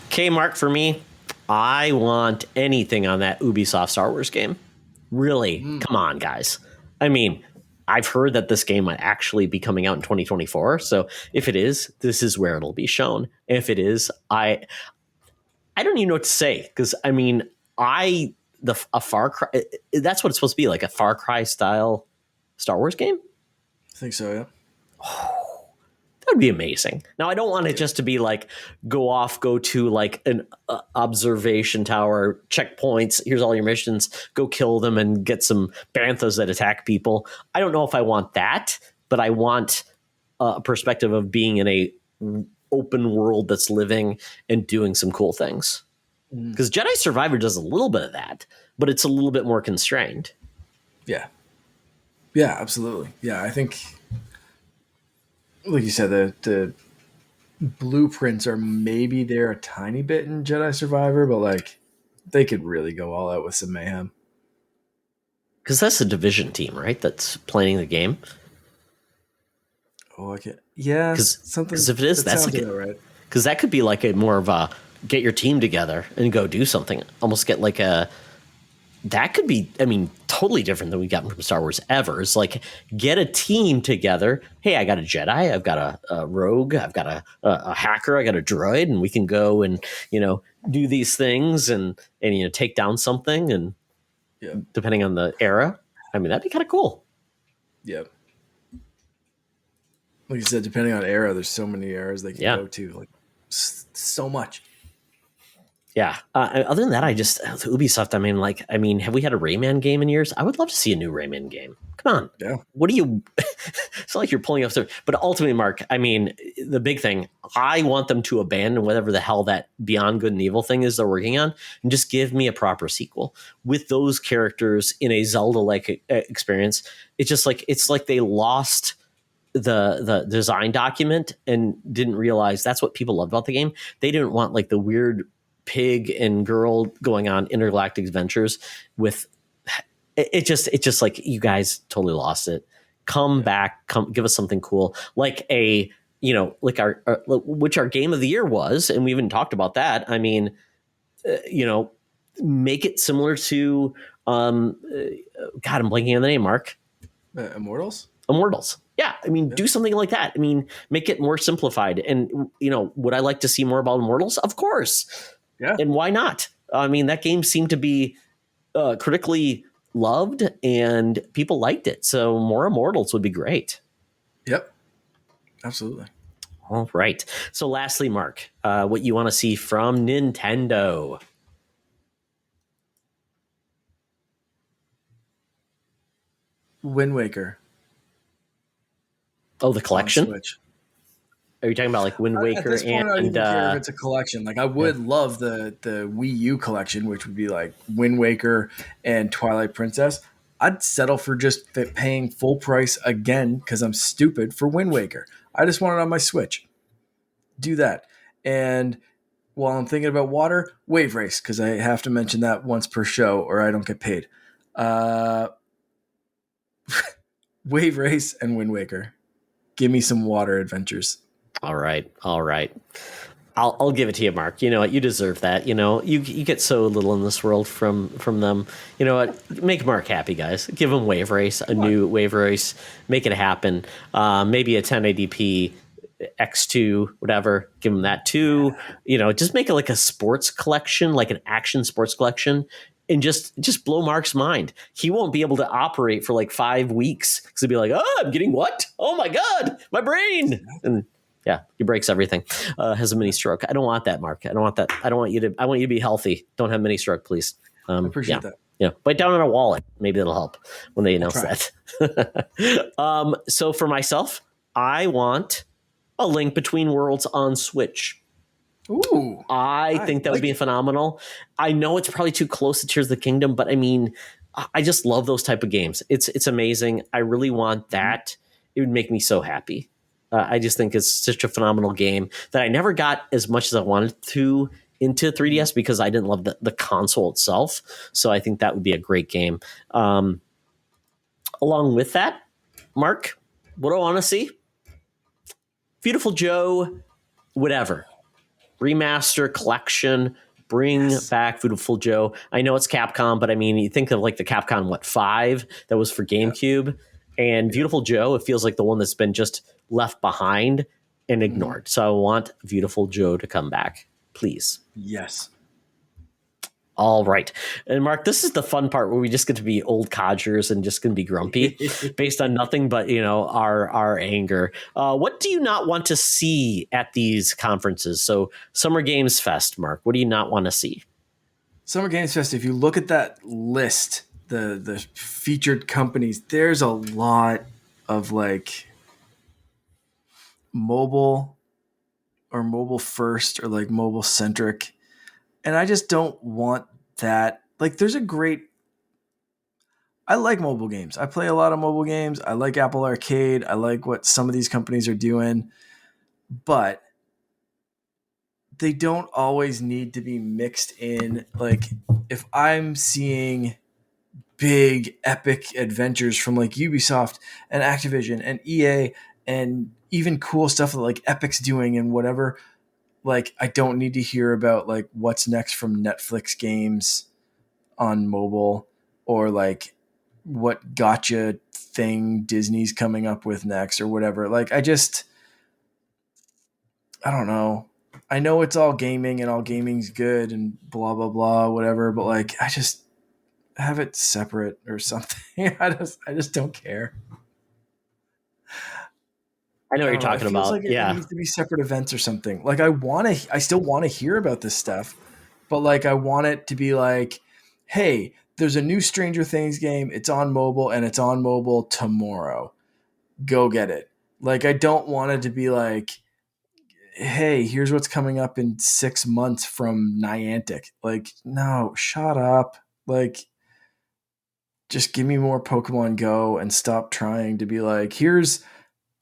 Okay, Mark, for me, I want anything on that Ubisoft Star Wars game. Really, come on, guys. I mean, I've heard that this game might actually be coming out in 2024. So if it is, this is where it'll be shown. If it is, I don't even know what to say, because I mean, a Far Cry. That's what it's supposed to be, like a Far Cry style Star Wars game. I think so. Yeah. That would be amazing. Now, I don't want it just to be like go to like an observation tower, checkpoints. Here's all your missions. Go kill them and get some banthas that attack people. I don't know if I want that, but I want a perspective of being in a open world that's living and doing some cool things. Because Jedi Survivor does a little bit of that, but it's a little bit more constrained. Yeah. Yeah, absolutely. Yeah, I think, like you said, the blueprints are maybe there a tiny bit in Jedi Survivor, but like they could really go all out with some mayhem. Because that's the Division team, right? That's planning the game. Oh, okay. Yeah, something. Because if it is, that's like right. Because that could be like a more of a get your team together and go do something. Almost get like that could be, I mean, totally different than we got from Star Wars ever. It's like, get a team together. Hey, I got a Jedi, I've got a rogue, I've got a hacker, I got a droid, and we can go and, do these things and take down something. And depending on the era, I mean, that'd be kind of cool. Yep. Like you said, depending on era, there's so many eras they can go to, like so much. Yeah. Other than that, Ubisoft. I mean, have we had a Rayman game in years? I would love to see a new Rayman game. Come on. Yeah. What do you? It's not like you're pulling up stuff. But ultimately, Mark, I mean, the big thing, I want them to abandon whatever the hell that Beyond Good and Evil thing is they're working on, and just give me a proper sequel with those characters in a Zelda-like experience. It's like they lost the design document and didn't realize that's what people loved about the game. They didn't want like the weird pig and girl going on intergalactic adventures with it. Just like, you guys totally lost it. Come back, give us something cool, like like which our game of the year was, and we even talked about that. I mean, make it similar to God, I'm blanking on the name, Mark. Immortals. Yeah, I mean, do something like that. I mean, make it more simplified. And would I like to see more about Immortals? Of course. Yeah. And why not? I mean, that game seemed to be critically loved and people liked it. So more Immortals would be great. Yep. Absolutely. All right. So lastly, Mark, what you want to see from Nintendo? Wind Waker. Oh, the collection? Switch. Are you talking about like Wind Waker? At this point, I don't even care if it's a collection. Like, I would love the Wii U collection, which would be like Wind Waker and Twilight Princess. I'd settle for just paying full price again, because I'm stupid, for Wind Waker. I just want it on my Switch. Do that. And while I'm thinking about water, Wave Race, because I have to mention that once per show or I don't get paid. Uh, Wave Race and Wind Waker. Give me some water adventures. All right. All right. I'll give it to you, Mark. You know what? You deserve that. You know, you get so little in this world from them. You know what? Make Mark happy, guys. Give him Wave Race, a new Wave Race. Make it happen. Maybe a 1080p X2, whatever. Give him that too. You know, just make it like a sports collection, like an action sports collection, and just blow Mark's mind. He won't be able to operate for like 5 weeks because he'll be like, "Oh, I'm getting what? Oh my god, my brain!" And yeah, he breaks everything. Has a mini stroke. I don't want that, Mark. I don't want that. I want you to be healthy. Don't have mini stroke, please. I appreciate that. Yeah, bite down on a wallet. Maybe that'll help when they announce try. that. So for myself, I want a Link Between Worlds on Switch. Ooh, I think that would be phenomenal. I know it's probably too close to Tears of the Kingdom, but I mean, I just love those type of games. It's amazing. I really want that. It would make me so happy. I just think it's such a phenomenal game that I never got as much as I wanted to into 3DS because I didn't love the console itself. So I think that would be a great game. Along with that, Mark, what do I want to see? Beautiful Joe, whatever. Remaster, collection, bring back Beautiful Joe. I know it's Capcom, but I mean, you think of like the Capcom, 5 that was for GameCube. And Beautiful Joe, it feels like the one that's been just left behind and ignored. So I want Beautiful Joe to come back, please. Yes. All right. And Mark, this is the fun part where we just get to be old codgers and just going to be grumpy based on nothing but, our anger. What do you not want to see at these conferences? So Summer Games Fest, Mark, what do you not want to see? Summer Games Fest, if you look at that list, the featured companies, there's a lot of like mobile or mobile first or like mobile centric. And I just don't want that. Like I like mobile games. I play a lot of mobile games. I like Apple Arcade. I like what some of these companies are doing, but they don't always need to be mixed in. Like if I'm seeing big epic adventures from like Ubisoft and Activision and EA and even cool stuff that like Epic's doing and whatever, like I don't need to hear about like what's next from Netflix games on mobile or like what gotcha thing Disney's coming up with next or whatever. Like I don't know. I know it's all gaming and all gaming's good and blah blah blah whatever, but like I just have it separate or something. I just don't care. I know what you're It talking feels about. like it Yeah. needs to be separate events or something. Like I still want to hear about this stuff, but like I want it to be like, hey, there's a new Stranger Things game. It's on mobile and it's on mobile tomorrow. Go get it. Like I don't want it to be like, hey, here's what's coming up in 6 months from Niantic. Like, no, shut up. Like, just give me more Pokemon Go and stop trying to be like, here's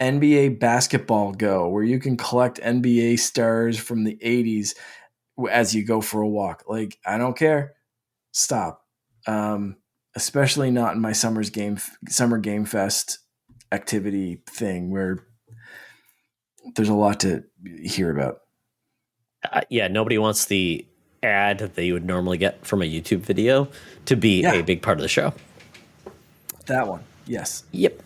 NBA Basketball Go, where you can collect NBA stars from the 80s as you go for a walk. Like, I don't care. Stop. Especially not in my summer game fest activity thing where there's a lot to hear about. Yeah, nobody wants the ad that you would normally get from a YouTube video to be a big part of the show. That one. Yes. Yep.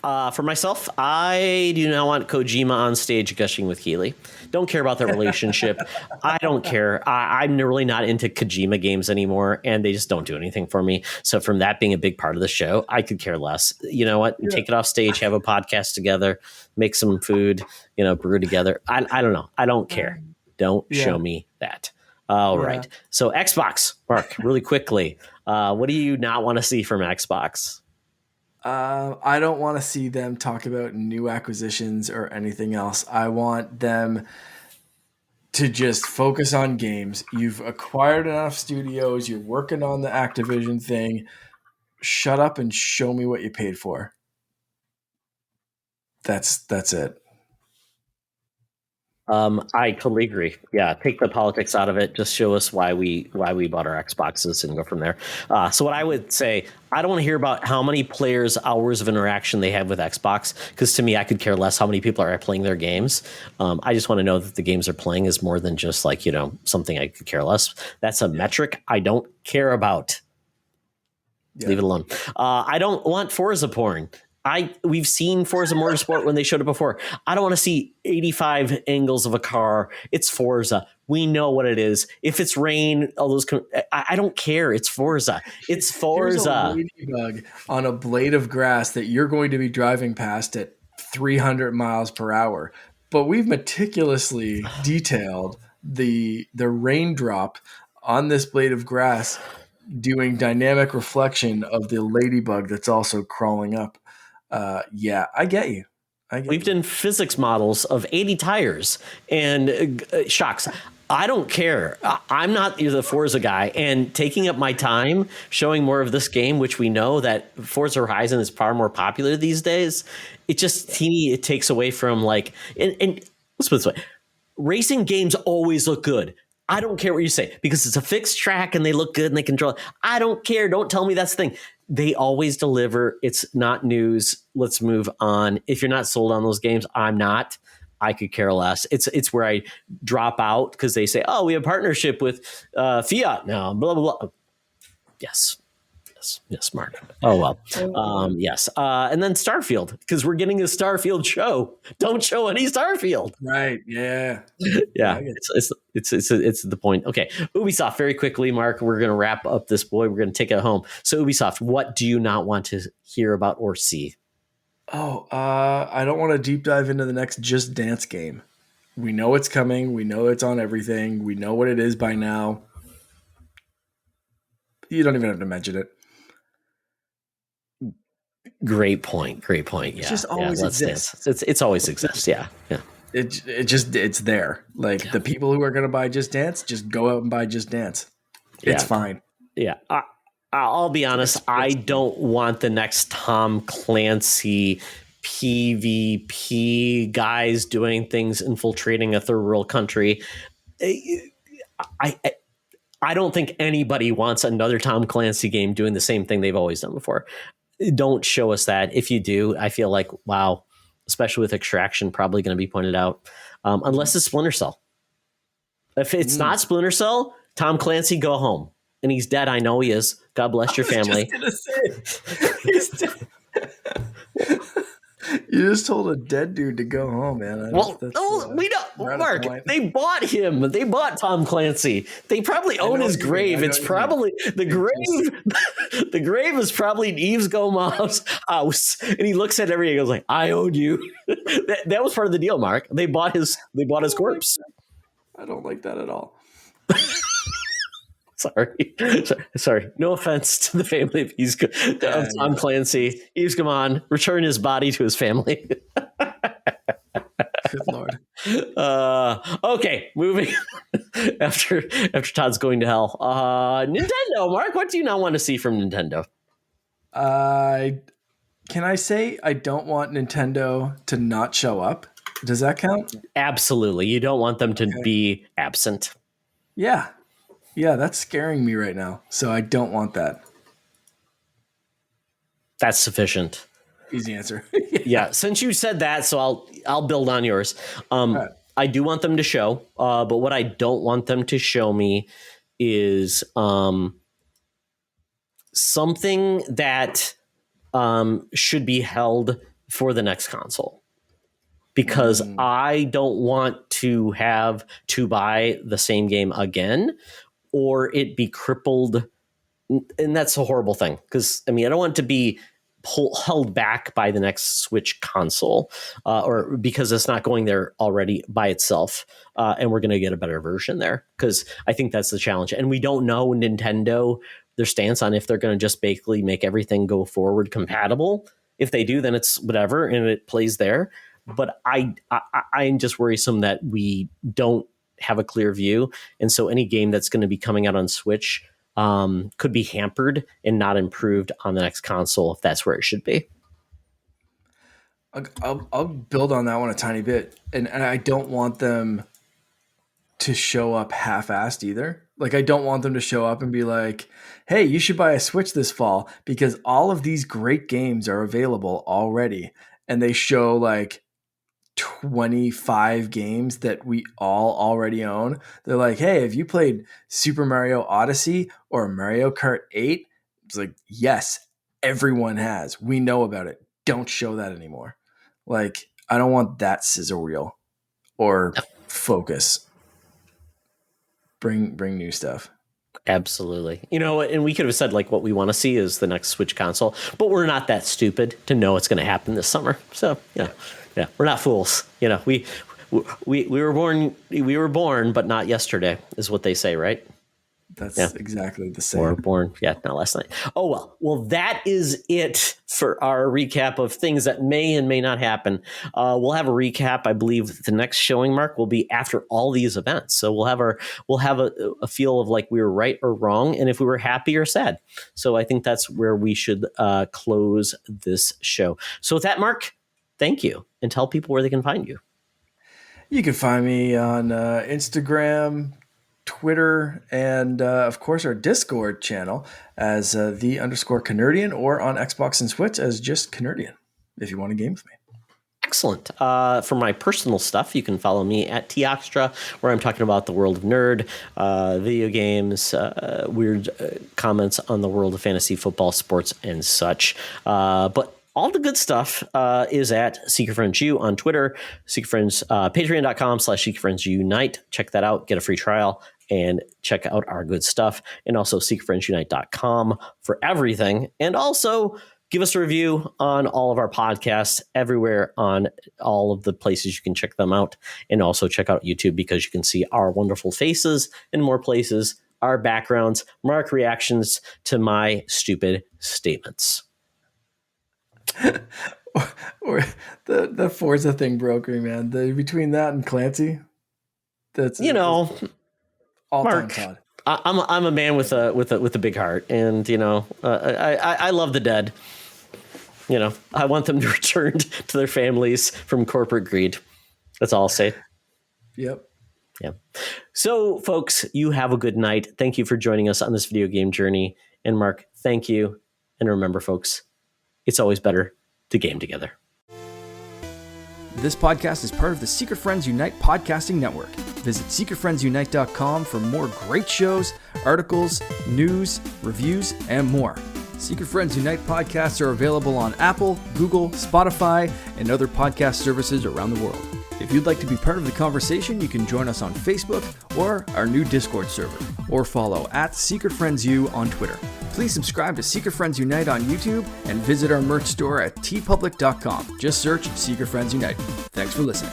For myself, I do not want Kojima on stage gushing with Keeley. Don't care about their relationship. I don't care. I'm really not into Kojima games anymore, and they just don't do anything for me. So from that being a big part of the show, I could care less. You know what? Take it off stage, have a podcast together, make some food, brew together. I don't know. I don't care. Don't show me that. All right. So Xbox, Mark, really quickly. What do you not want to see from Xbox? I don't want to see them talk about new acquisitions or anything else. I want them to just focus on games. You've acquired enough studios. You're working on the Activision thing. Shut up and show me what you paid for. That's it. I totally agree. Yeah, take the politics out of it. Just show us why we bought our Xboxes and go from there. So what I would say, I don't want to hear about how many players' hours of interaction they have with Xbox, because to me, I could care less how many people are playing their games. I just want to know that the games they're playing is more than just like something I could care less. That's a metric I don't care about. Yeah. Leave it alone. I don't want Forza porn. We've seen Forza Motorsport when they showed it before. I don't want to see 85 angles of a car. It's Forza. We know what it is. If it's rain, all those. I don't care. It's Forza. It's Forza. Here's a ladybug on a blade of grass that you're going to be driving past at 300 miles per hour. But we've meticulously detailed the raindrop on this blade of grass doing dynamic reflection of the ladybug that's also crawling up. Yeah, I get you. We've done physics models of 80 tires and shocks. I don't care. I'm not the Forza guy, and taking up my time showing more of this game, which we know that Forza Horizon is far more popular these days. It just to me, it takes away from like, and let's put it this way: racing games always look good. I don't care what you say because it's a fixed track and they look good and they control it. I don't care. Don't tell me that's the thing. They always deliver. It's not news. Let's move on. If you're not sold on those games, I'm not. I could care less. It's where I drop out because they say, "Oh, we have a partnership with Fiat now." Blah blah blah. Yes, Mark. Oh well. Yes. And then Starfield, because we're getting a Starfield show. Don't show any Starfield. Right. Yeah. Yeah. It's the point. Okay. Ubisoft, very quickly, Mark. We're going to wrap up this boy. We're going to take it home. So Ubisoft, what do you not want to hear about or see? Oh, I don't want to deep dive into the next Just Dance game. We know it's coming. We know it's on everything. We know what it is by now. You don't even have to mention it. Great point. Yeah. It just always exists. It's always exists. Yeah. It's there. Like the people who are going to buy Just Dance, just go out and buy Just Dance. It's fine. Yeah. I'll be honest. I don't want the next Tom Clancy PvP guys doing things, infiltrating a third world country. I don't think anybody wants another Tom Clancy game doing the same thing they've always done before. Don't show us that. If you do, I feel like, wow, especially with Extraction, probably going to be pointed out, unless it's Splinter Cell. If it's not Splinter Cell, Tom Clancy, go home. And he's dead. I know he is. God bless your family. I was just gonna say, he's dead. You just told a dead dude to go home, man. We don't. Mark, they bought him. They bought Tom Clancy. They probably own his grave. It's probably the grave. The grave is probably in Yves Goma's house, and he looks at it every day and goes like, "I own you." that was part of the deal, Mark. They bought his corpse. I don't like that at all. Sorry. No offense to the family of Tom Clancy. Yves Goman, return his body to his family. Good Lord. Okay, moving after Todd's going to hell. Nintendo, Mark, what do you not want to see from Nintendo? Can I say I don't want Nintendo to not show up? Does that count? Absolutely. You don't want them to be absent. Yeah, that's scaring me right now. So I don't want that. That's sufficient. Easy answer. Yeah, since you said that, so I'll build on yours. Right. I do want them to show, but what I don't want them to show me is something that should be held for the next console. Because I don't want to have to buy the same game again, or it be crippled. And that's a horrible thing. Because, I mean, I don't want it to be held back by the next Switch console, or because it's not going there already by itself. And we're going to get a better version there. Because I think that's the challenge. And we don't know Nintendo, their stance on if they're going to just basically make everything go forward compatible. If they do, then it's whatever, and it plays there. But I'm just worrisome that we don't have a clear view. And so any game that's going to be coming out on Switch could be hampered and not improved on the next console if that's where it should be. I'll build on that one a tiny bit, and I don't want them to show up half-assed either. Like, I don't want them to show up and be like, hey, you should buy a Switch this fall because all of these great games are available already. And they show like 25 games that we all already own. They're like, hey, have you played Super Mario Odyssey or Mario Kart 8? It's like, yes, everyone has. We know about it. Don't show that anymore. Like, I don't want that scissor wheel or focus. Bring new stuff. Absolutely. And we could have said like what we want to see is the next Switch console, but we're not that stupid to know it's going to happen this summer. So, yeah, we're not fools. We were born, but not yesterday is what they say, right? That's exactly the same. Or born, not last night. Oh, well, that is it for our recap of things that may and may not happen. We'll have a recap. I believe the next showing, Mark, will be after all these events. So we'll have a feel of like we were right or wrong, and if we were happy or sad. So I think that's where we should close this show. So with that, Mark, thank you, and tell people where they can find you. You can find me on Instagram, Twitter, and of course our Discord channel as _Canardian, or on Xbox and Switch as just Canardian if you want to game with me. Excellent. For my personal stuff, you can follow me at Teoxtra, where I'm talking about the world of nerd, video games, weird comments on the world of fantasy football, sports, and such. But all the good stuff is at Secret Friends U on Twitter, Secret Friends, patreon.com/Secret Friends Unite. Check that out. Get a free trial and check out our good stuff. And also secretfriendsunite.com for everything. And also give us a review on all of our podcasts everywhere on all of the places you can check them out. And also check out YouTube because you can see our wonderful faces in more places, our backgrounds, Mark reactions to my stupid statements. or the Forza thing broke me, man. Between that and Clancy, that's all Mark, time Todd. I'm a man with a big heart, and I love the dead. I want them to return to their families from corporate greed. That's all I'll say. Yep. Yeah. So, folks, you have a good night. Thank you for joining us on this video game journey. And Mark, thank you. And remember, folks, it's always better to game together. This podcast is part of the Secret Friends Unite podcasting network. Visit secretfriendsunite.com for more great shows, articles, news, reviews, and more. Secret Friends Unite podcasts are available on Apple, Google, Spotify, and other podcast services around the world. If you'd like to be part of the conversation, you can join us on Facebook or our new Discord server, or follow at Secret Friends U on Twitter. Please subscribe to Secret Friends Unite on YouTube and visit our merch store at tpublic.com. Just search Secret Friends Unite. Thanks for listening.